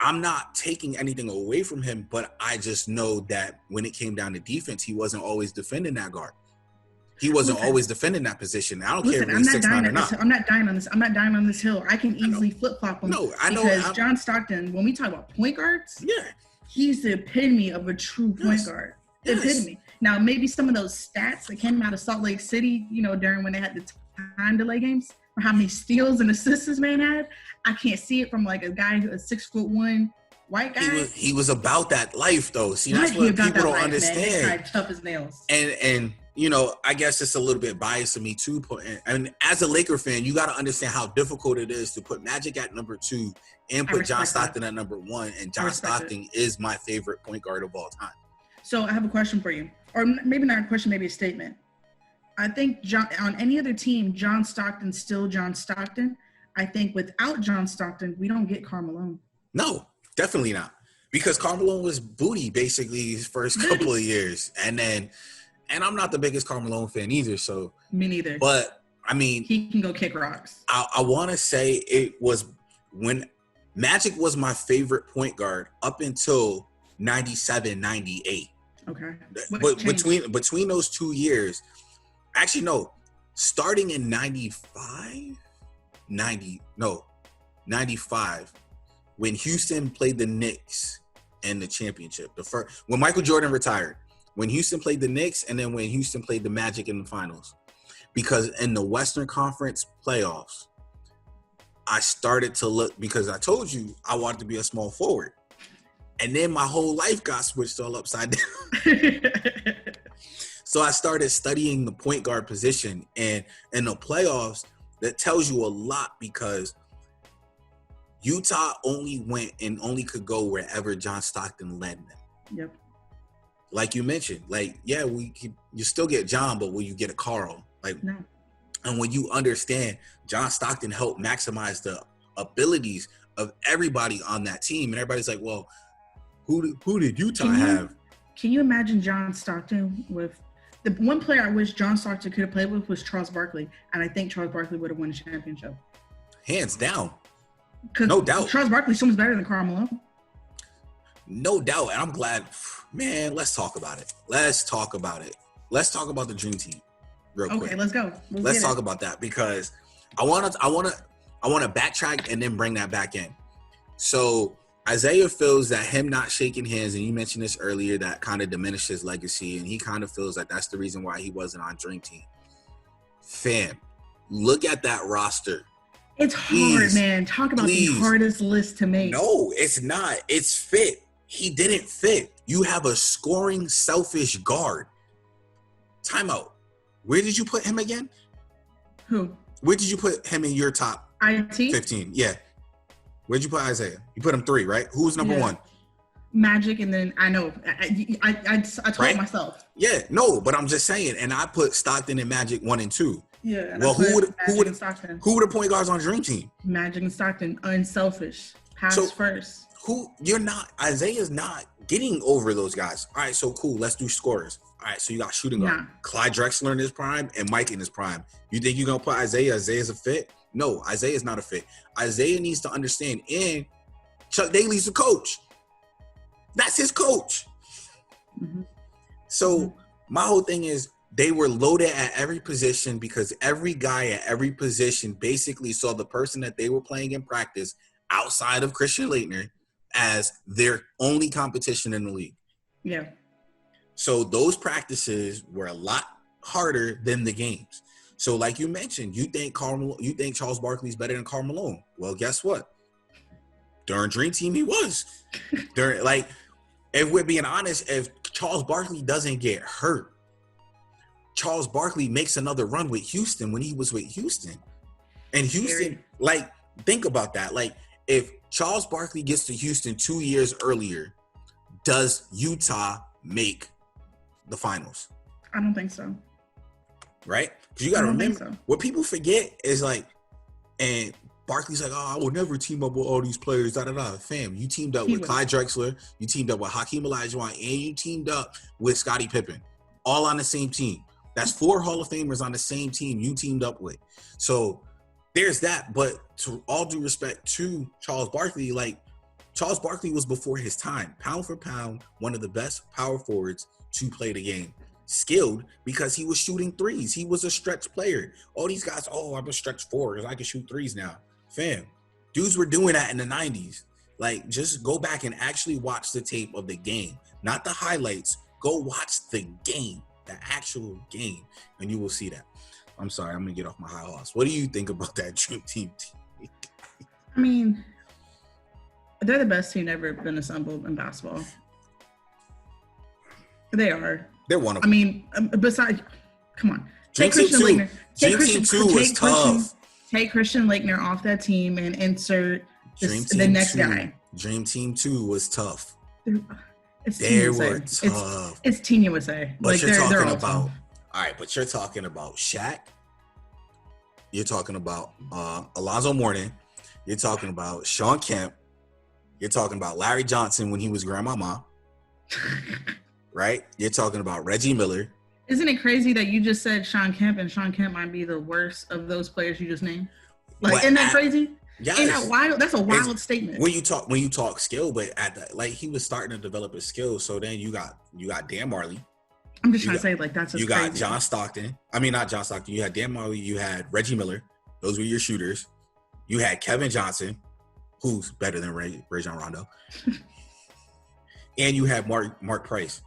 I'm not taking anything away from him, but I just know that when it came down to defense, he wasn't always defending that guard. He wasn't always defending that position. I don't care if he's 6'9" or not. I'm not dying on this. I'm not dying on this hill. I can easily flip-flop him. No, I know. Because John Stockton, when we talk about point guards, he's the epitome of a true point guard. The epitome. Now, maybe some of those stats that came out of Salt Lake City, during when they had the time delay games, or how many steals and assists this man had, I can't see it from like a guy who's a 6'1" white guy. He was about that life, though. See, that's what people don't understand. Man. Tough as nails. And I guess it's a little bit biased of me too. And as a Laker fan, you got to understand how difficult it is to put Magic at number 2 and put John Stockton at number 1. And John Stockton is my favorite point guard of all time. So I have a question for you, or maybe not a question, maybe a statement. I think on any other team, John Stockton's still John Stockton. I think without John Stockton, we don't get Carmelo. No, definitely not, because Carmelo was booty basically his first couple of years, and I'm not the biggest Carmelo fan either. So me neither. But I mean, he can go kick rocks. I want to say it was when Magic was my favorite point guard up until 97, 98. Okay. But between those 2 years, actually no, starting in 95, when Houston played the Knicks in the championship, when Michael Jordan retired, when Houston played the Knicks, and then when Houston played the Magic in the finals. Because in the Western Conference playoffs, I started to look, because I told you I wanted to be a small forward. And then my whole life got switched all upside down. So I started studying the point guard position. And in the playoffs, that tells you a lot, because Utah only went and only could go wherever John Stockton led them. Yep. Like you mentioned, you still get John, but will you get a Carl? No. And when you understand John Stockton helped maximize the abilities of everybody on that team, and everybody's like, well, who did Utah have? Can you imagine John Stockton with the one player I wish John Stockton could have played with was Charles Barkley, and I think Charles Barkley would have won a championship. Hands down. No doubt. Charles Barkley's so much better than Carmelo. No doubt. And I'm glad, man, let's talk about it. Let's talk about the Dream Team real quick. Okay, let's go. Let's talk about that, because I want to backtrack and then bring that back in. So Isiah feels that him not shaking hands, and you mentioned this earlier, that kind of diminished his legacy, and he kind of feels like that's the reason why he wasn't on Dream Team. Fam, look at that roster. It's hard, man. Talk about the hardest list to make. No, it's not. It's fit. He didn't fit. You have a scoring, selfish guard. Timeout. Where did you put him again? Who? Where did you put him in your top 15? Yeah. Where'd you put Isiah? You put him 3, right? Who's number 1? Magic, and then I know. I told myself. Yeah, no, but I'm just saying. And I put Stockton and Magic 1 and 2. Yeah. Well, who were the point guards on Dream Team? Magic and Stockton, unselfish, pass first. Isaiah's not getting over those guys. All right, so cool. Let's do scorers. All right, so you got shooting guard. Clyde Drexler in his prime and Mike in his prime. You think you're going to put Isiah? Isaiah's a fit? No, Isaiah's not a fit. Isaiah needs to understand, and Chuck Daly's the coach. That's his coach. Mm-hmm. So my whole thing is, they were loaded at every position, because every guy at every position basically saw the person that they were playing in practice outside of Christian Laettner as their only competition in the league. Yeah. So those practices were a lot harder than the games. So like you mentioned, you think Charles Barkley's better than Carmelo. Well, guess what? During Dream Team, he was. If we're being honest, if Charles Barkley doesn't get hurt, Charles Barkley makes another run with Houston when he was with Houston. And Houston, think about that. Like, if Charles Barkley gets to Houston 2 years earlier, does Utah make the finals? I don't think so. Right? Because you got to remember, what people forget is and Barkley's like, oh, I will never team up with all these players, Fam, you teamed up with Clyde Drexler, you teamed up with Hakeem Olajuwon, and you teamed up with Scottie Pippen, all on the same team. That's 4 Hall of Famers on the same team you teamed up with. So there's that. But to all due respect to Charles Barkley, Charles Barkley was before his time. Pound for pound, one of the best power forwards to play the game. Skilled because he was shooting threes. He was a stretch player. All these guys, I'm a stretch forward because I can shoot threes now. Fam, dudes were doing that in the 90s. Just go back and actually watch the tape of the game. Not the highlights. Go watch the game, the actual game, and you will see that. I'm sorry, I'm going to get off my high horse. What do you think about that Dream Team? I mean, they're the best team ever been assembled in basketball. They are. They're one of them. I mean, besides, come on. Dream Team 2 was tough. Take Christian Laettner off that team and insert the next guy. Dream Team 2 was tough. It's Team USA. Tough. It's Team USA. But you're talking about, all right, but you're talking about Shaq. You're talking about Alonzo Mourning. You're talking about Shawn Kemp. You're talking about Larry Johnson when he was grandmama. Right? You're talking about Reggie Miller. Isn't it crazy that you just said Shawn Kemp, and Shawn Kemp might be the worst of those players you just named? Isn't that crazy? Yes. Ain't that wild? That's a wild statement. When you talk skill, but he was starting to develop his skills. So then you got Dan Marley. I'm just trying to say that's you crazy. got John Stockton. I mean, not John Stockton. You had Dan Marley. You had Reggie Miller. Those were your shooters. You had Kevin Johnson, who's better than Rajon Rondo, and you had Mark Price.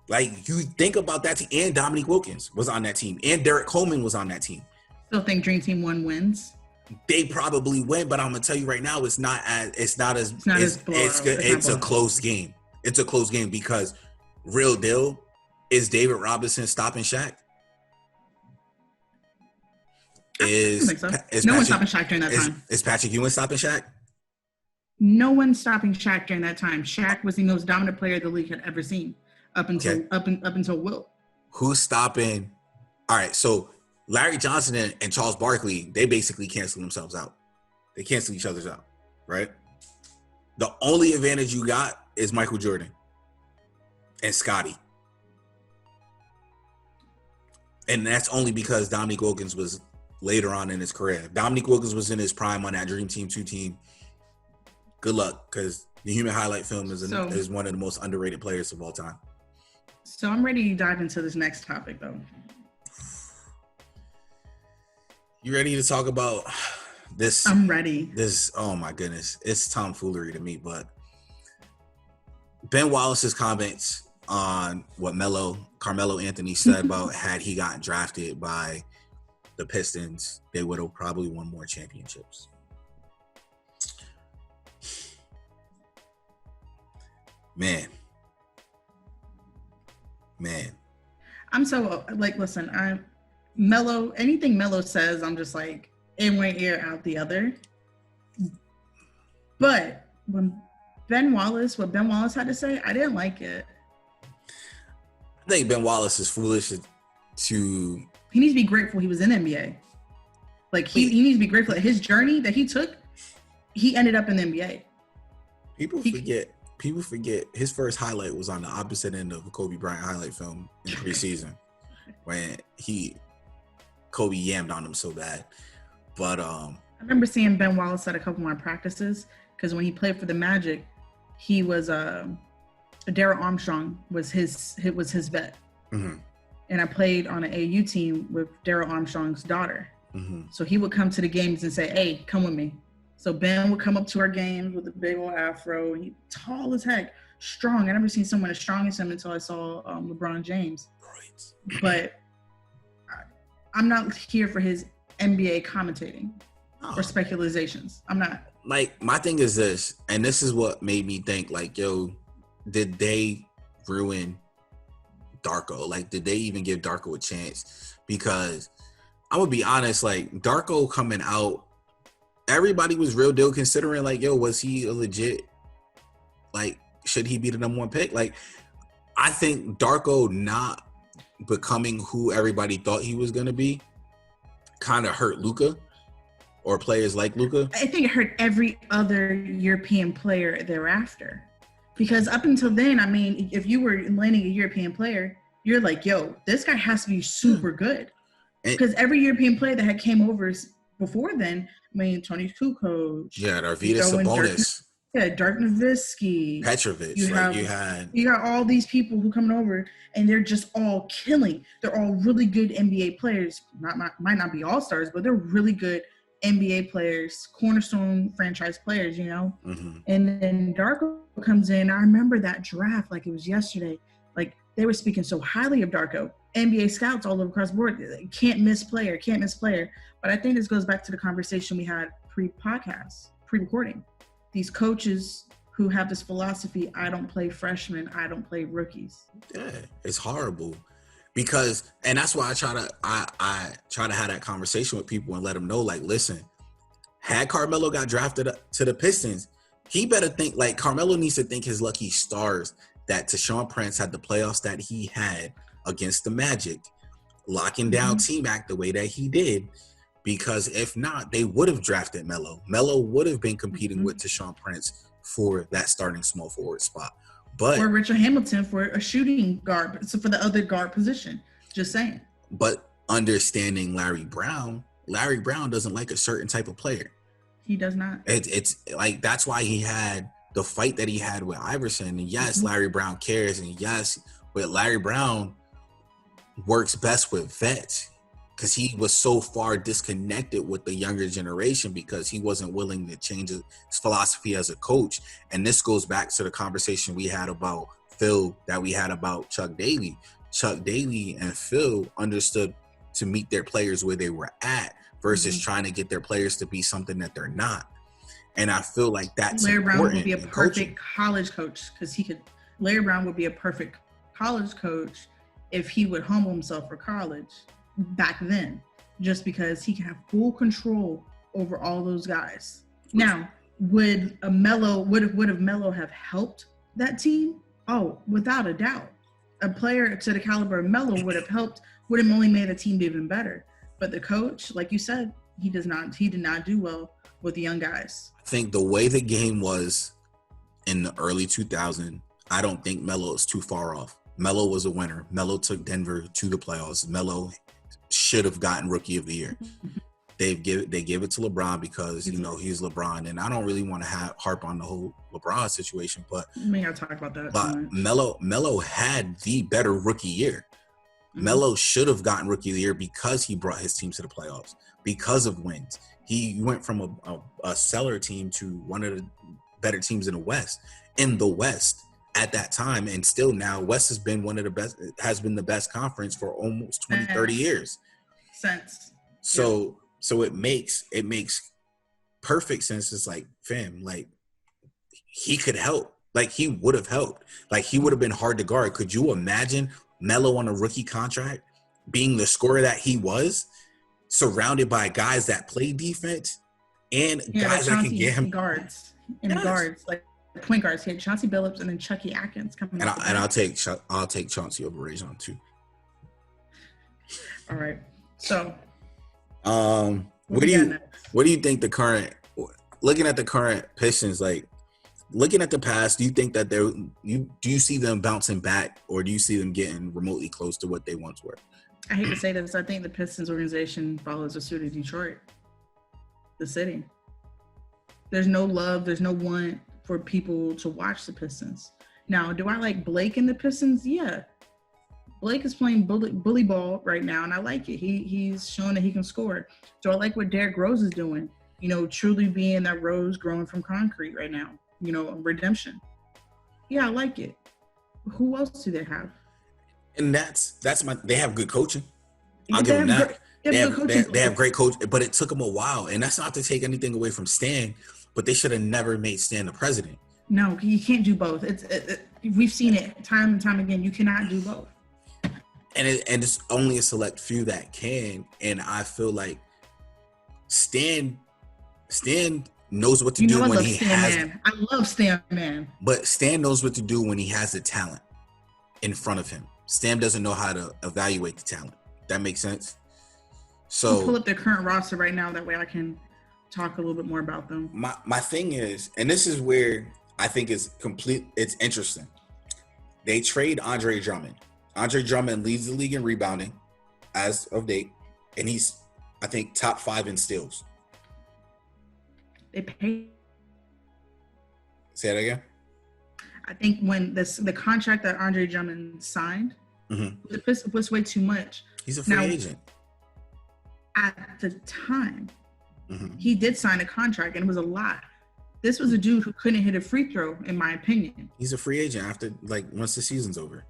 You think about that team, and Dominique Wilkins was on that team, and Derek Coleman was on that team. Still think Dream Team 1 wins? They probably win, but I'm gonna tell you right now, it's a close game. It's a close game because real deal, is David Robinson stopping Shaq? I don't think so. No one's stopping Shaq during that time. Is Patrick Ewing stopping Shaq? No one's stopping Shaq during that time. Shaq was the most dominant player the league had ever seen up until Wilt. Who's stopping? All right, so Larry Johnson and Charles Barkley, they basically cancel themselves out. They cancel each other's out, right? The only advantage you got is Michael Jordan and Scottie. And that's only because Dominique Wilkins was later on in his career. If Dominique Wilkins was in his prime on that Dream Team 2 team, good luck, because the human highlight film is one of the most underrated players of all time. So I'm ready to dive into this next topic, though. You ready to talk about this? I'm ready. Oh my goodness. It's tomfoolery to me, but Ben Wallace's comments on what Carmelo Anthony said about had he gotten drafted by the Pistons, they would have probably won more championships. Man. I'm so listen, anything Melo says, I'm just like in one ear, out the other. But what Ben Wallace had to say, I didn't like it. I think Ben Wallace is foolish to. He needs to be grateful he was in the NBA. He needs to be grateful that his journey that he took, he ended up in the NBA. People forget his first highlight was on the opposite end of a Kobe Bryant highlight film in preseason when Kobe yammed on him so bad. But I remember seeing Ben Wallace at a couple more practices because when he played for the Magic, he was Darrell Armstrong was his vet. Mm-hmm. And I played on an AU team with Darrell Armstrong's daughter. Mm-hmm. So he would come to the games and say, "Hey, come with me." So Ben would come up to our games with a big old afro. He tall as heck, strong. I never seen someone as strong as him until I saw LeBron James. Steroids. But I'm not here for his NBA commentating or speculations. I'm not. Like, my thing is this, and this is what made me think, like, yo, did they ruin Darko? Like, did they even give Darko a chance? Because I'm gonna be honest, like, Darko coming out, everybody was real deal considering, like, yo, was he a legit, like, should he be the number one pick? Like, I think Darko not becoming who everybody thought he was gonna be kind of hurt Luka or players like Luka. I think it hurt every other European player thereafter. Because up until then, I mean, if you were landing a European player, you're like, yo, this guy has to be super good. Because every European player that had came over before then, I mean, Tony Kukoc. Yeah, Arvydas Sabonis. Dirk Nowitzki. Petrovic. You got all these people who coming over, and they're just all killing. They're all really good NBA players. Might not be all-stars, but they're really good NBA players, cornerstone franchise players, you know? Mm-hmm. And then Darko comes in. I remember that draft like it was yesterday. Like, they were speaking so highly of Darko. NBA scouts all over across the board. Can't miss player. But I think this goes back to the conversation we had pre-podcast, pre-recording. These coaches who have this philosophy, I don't play freshmen, I don't play rookies. Yeah, it's horrible. Because, and that's why I try to have that conversation with people and let them know, like, listen, had Carmelo got drafted to the Pistons, he better think, like, Carmelo needs to thank his lucky stars that Tayshaun Prince had the playoffs that he had against the Magic, locking down T-Mac the way that he did, because if not, they would have drafted Melo. Melo would have been competing with Tayshaun Prince for that starting small forward spot. But or Richard Hamilton for a shooting guard, so for the other guard position. Just saying. But understanding Larry Brown doesn't like a certain type of player. He does not. It's like, that's why he had the fight that he had with Iverson. And yes, Larry Brown cares. And yes, but Larry Brown works best with vets because he was so far disconnected with the younger generation because he wasn't willing to change his philosophy as a coach. And this goes back to the conversation we had about Phil, that we had about Chuck Daly. Chuck Daly and Phil understood to meet their players where they were at versus trying to get their players to be something that they're not. And I feel like that's Larry Brown would be a perfect coaching. College coach because Larry Brown would be a perfect college coach if he would humble himself for college back then, just because he can have full control over all those guys. Now, would Melo have helped that team? Oh, without a doubt. A player to the caliber of Melo would have only made the team even better. But the coach, like you said, he did not do well with the young guys. I think the way the game was in the early 2000s, I don't think Melo is too far off. Melo was a winner. Melo took Denver to the playoffs. Melo should have gotten Rookie of the Year. They give it to LeBron because, you know, he's LeBron. And I don't really want to harp on the whole LeBron situation, but we gotta talk about that. But Melo had the better rookie year. Melo should have gotten Rookie of the Year because he brought his team to the playoffs, because of wins. He went from a cellar team to one of the better teams in the West at that time. And still now, West has been the best conference for almost 20, 30 years. So it makes perfect sense. It's like, fam, like, he could help. Like, he would have helped. Like, he would have been hard to guard. Could you imagine Melo on a rookie contract being the scorer that he was, surrounded by guys that play defense and guys that can get him guards like point guards? He had Chauncey Billups and then Chucky Atkins coming. And I'll take Chauncey over Rajon too. All right. So, what do you think looking at the current Pistons, like, looking at the past, do you think that do you see them bouncing back, or do you see them getting remotely close to what they once were? I hate to say this, I think the Pistons organization follows the suit of Detroit, the city. There's no love, there's no want for people to watch the Pistons. Now, do I like Blake and the Pistons? Yeah. Blake is playing bully ball right now, and I like it. He's showing that he can score. So I like what Derrick Rose is doing, you know, truly being that rose growing from concrete right now, you know, redemption. Yeah, I like it. Who else do they have? And that's my. They have good coaching. I'll They give them have that. coaching. They have great coach, but it took them a while. And that's not to take anything away from Stan, but they should have never made Stan the president. No, you can't do both. We've seen it time and time again. You cannot do both. And it's only a select few that can. And I feel like Stan knows what to do when he has. I love Stan Man. But Stan knows what to do when he has the talent in front of him. Stan doesn't know how to evaluate the talent. That makes sense. So I'll pull up their current roster right now. That way I can talk a little bit more about them. My thing is, and this is where I think it's interesting. They trade Andre Drummond. Andre Drummond leads the league in rebounding as of date, and he's, I think, top 5 in steals. They pay. Say that again. I think when the contract that Andre Drummond signed, the Pistons was way too much. He's a free agent. At the time, he did sign a contract, and it was a lot. This was a dude who couldn't hit a free throw, in my opinion. He's a free agent after, once the season's over.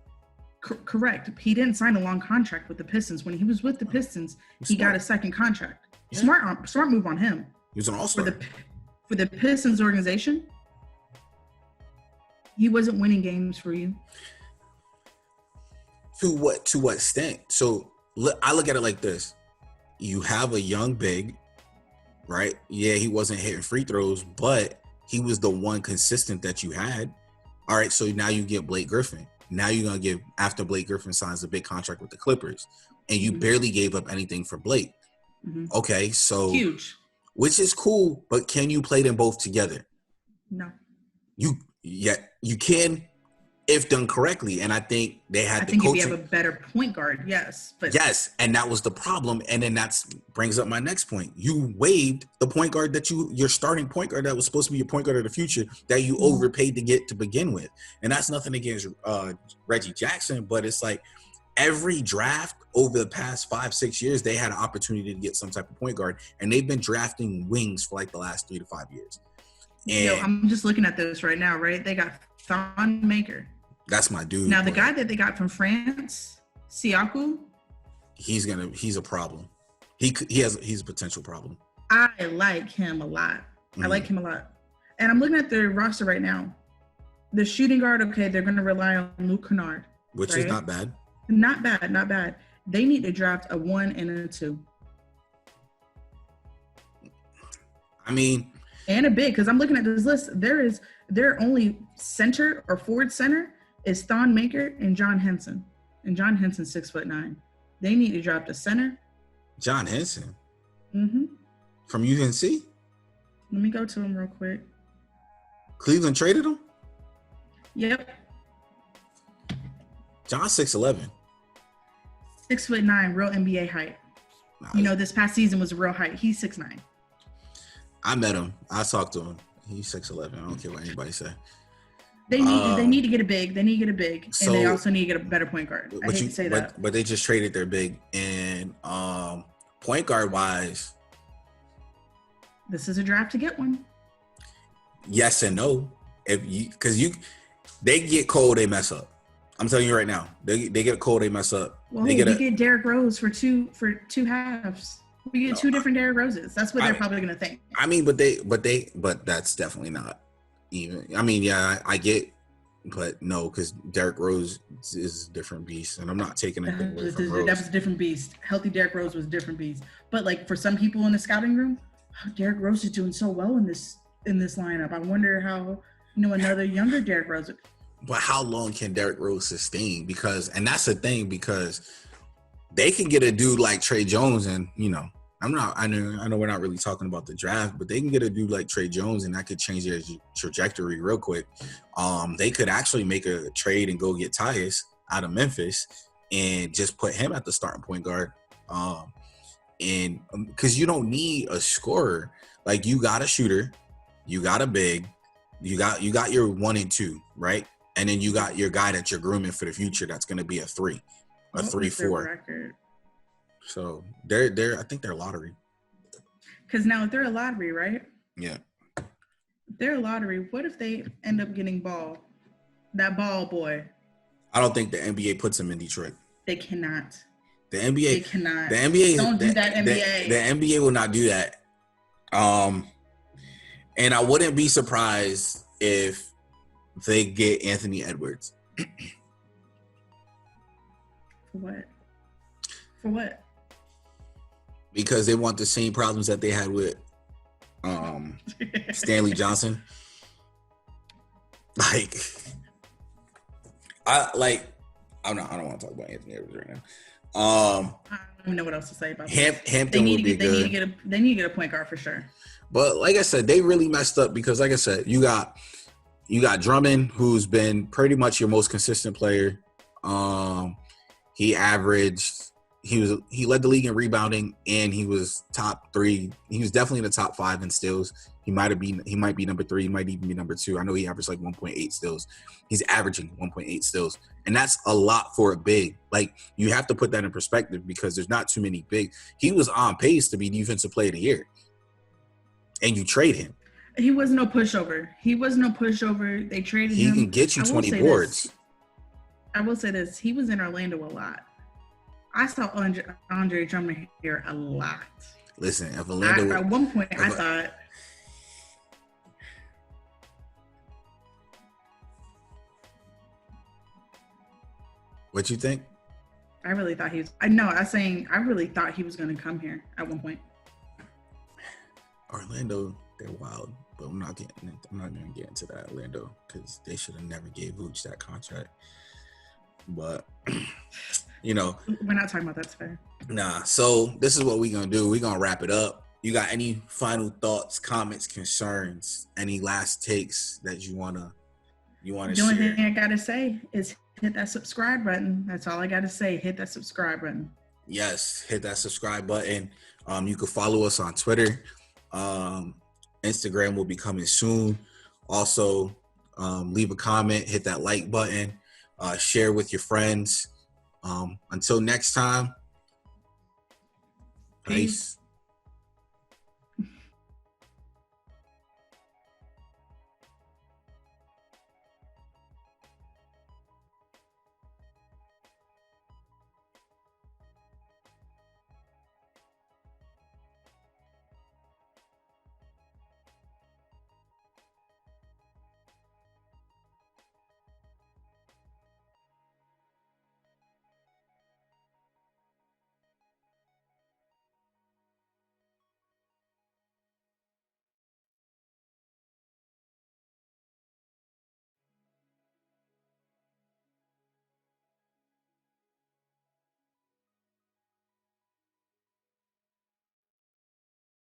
Correct. He didn't sign a long contract with the Pistons. When he was with the Pistons, he got a second contract. Yeah. Smart move on him. He was an all-star. For the Pistons organization, he wasn't winning games for you. To what extent? So I look at it like this. You have a young big, right? Yeah, he wasn't hitting free throws, but he was the one consistent that you had. All right, so now you get Blake Griffin. Now you're going to give, after Blake Griffin signs a big contract with the Clippers, and you barely gave up anything for Blake. Okay, so huge. Which is cool, but can you play them both together? No. You can if done correctly, and I think they had the coaching. If you have a better point guard, yes. But yes, and that was the problem, and then that brings up my next point. You waived the point guard that your starting point guard that was supposed to be your point guard of the future that you overpaid to get to begin with, and that's nothing against Reggie Jackson, but it's like every draft over the past 5-6 years they had an opportunity to get some type of point guard, and they've been drafting wings for like the last 3 to 5 years. And I'm just looking at this right now, right? They got Thon Maker. That's my dude. Now the guy that they got from France, Siaku, he's a problem. He's a potential problem. I like him a lot. I like him a lot. And I'm looking at their roster right now. The shooting guard, okay, they're going to rely on Luke Kennard. Which is not bad. Not bad. They need to draft a 1 and a 2. I mean, and a big, because I'm looking at this list. Their only center or forward center is Thon Maker and John Henson. And John Henson's 6'9". They need to draft a center. John Henson? From UNC? Let me go to him real quick. Cleveland traded him? Yep. John's 6'11". 6'9", real NBA height. Nah, this past season was a real height. He's 6'9". I met him. I talked to him. He's 6'11". I don't care what anybody say. They need to get a big. They need to get a big, and they also need to get a better point guard. I hate to say that, but they just traded their big, and point guard wise, this is a draft to get one. Yes and no. They get cold, they mess up. I'm telling you right now, they get cold, they mess up. Well, we get Derrick Rose for two halves. We get 2 different Derrick Roses. That's what they're probably going to think. I mean, but that's definitely not even. I mean, yeah, I get, but no, because Derrick Rose is a different beast, and I'm not taking anything away from Rose. That was a different beast. Healthy Derrick Rose was a different beast. But like for some people in the scouting room, Derrick Rose is doing so well in this lineup. I wonder how another younger Derrick Rose. But how long can Derrick Rose sustain? And that's the thing, because they can get a dude like Trey Jones, and I know we're not really talking about the draft, but they can get a dude like Trey Jones, and that could change their trajectory real quick. They could actually make a trade and go get Tyus out of Memphis and just put him at the starting point guard. And because you don't need a scorer, like you got a shooter, you got a big, you got your 1 and 2, right? And then you got your guy that you're grooming for the future that's going to be a 3, a 3-4. So I think they're lottery. Because now if they're a lottery, right? Yeah. If they're a lottery, what if they end up getting that ball boy? I don't think the NBA puts him in Detroit. They cannot. The NBA. They cannot. The NBA. Don't do that, NBA. The NBA will not do that. And I wouldn't be surprised if they get Anthony Edwards. For what? For what? Because they want the same problems that they had with Stanley Johnson. I don't want to talk about Anthony Edwards right now. I don't even know what else to say about Hampton would be good. They need to get a point guard for sure. But like I said, they really messed up because, like I said, you got Drummond, who's been pretty much your most consistent player. He led the league in rebounding, and he was top 3. He was definitely in the top 5 in steals. He might be number 3. He might even be number 2. I know he averaged like 1.8 steals. He's averaging 1.8 steals, and that's a lot for a big. Like, you have to put that in perspective because there's not too many big. He was on pace to be Defensive Player of the Year, and you trade him. He was no pushover. They traded him. He can get you 20 boards. I will say this. He was in Orlando a lot. I saw Andre Drummond here a lot. Listen, if Orlando... At one point, I thought... What you think? I really thought he was... I really thought he was going to come here at one point. Orlando, they're wild. But I'm not going to get into that, Orlando, because they should have never gave Vooch that contract. But, we're not talking about that today. Nah. So this is what we're going to do. We're going to wrap it up. You got any final thoughts, comments, concerns, any last takes that you want to share? The only thing I got to say is hit that subscribe button. That's all I got to say. Hit that subscribe button. Yes. Hit that subscribe button. You can follow us on Twitter. Instagram will be coming soon. Also, leave a comment, hit that like button, share with your friends. Until next time, peace.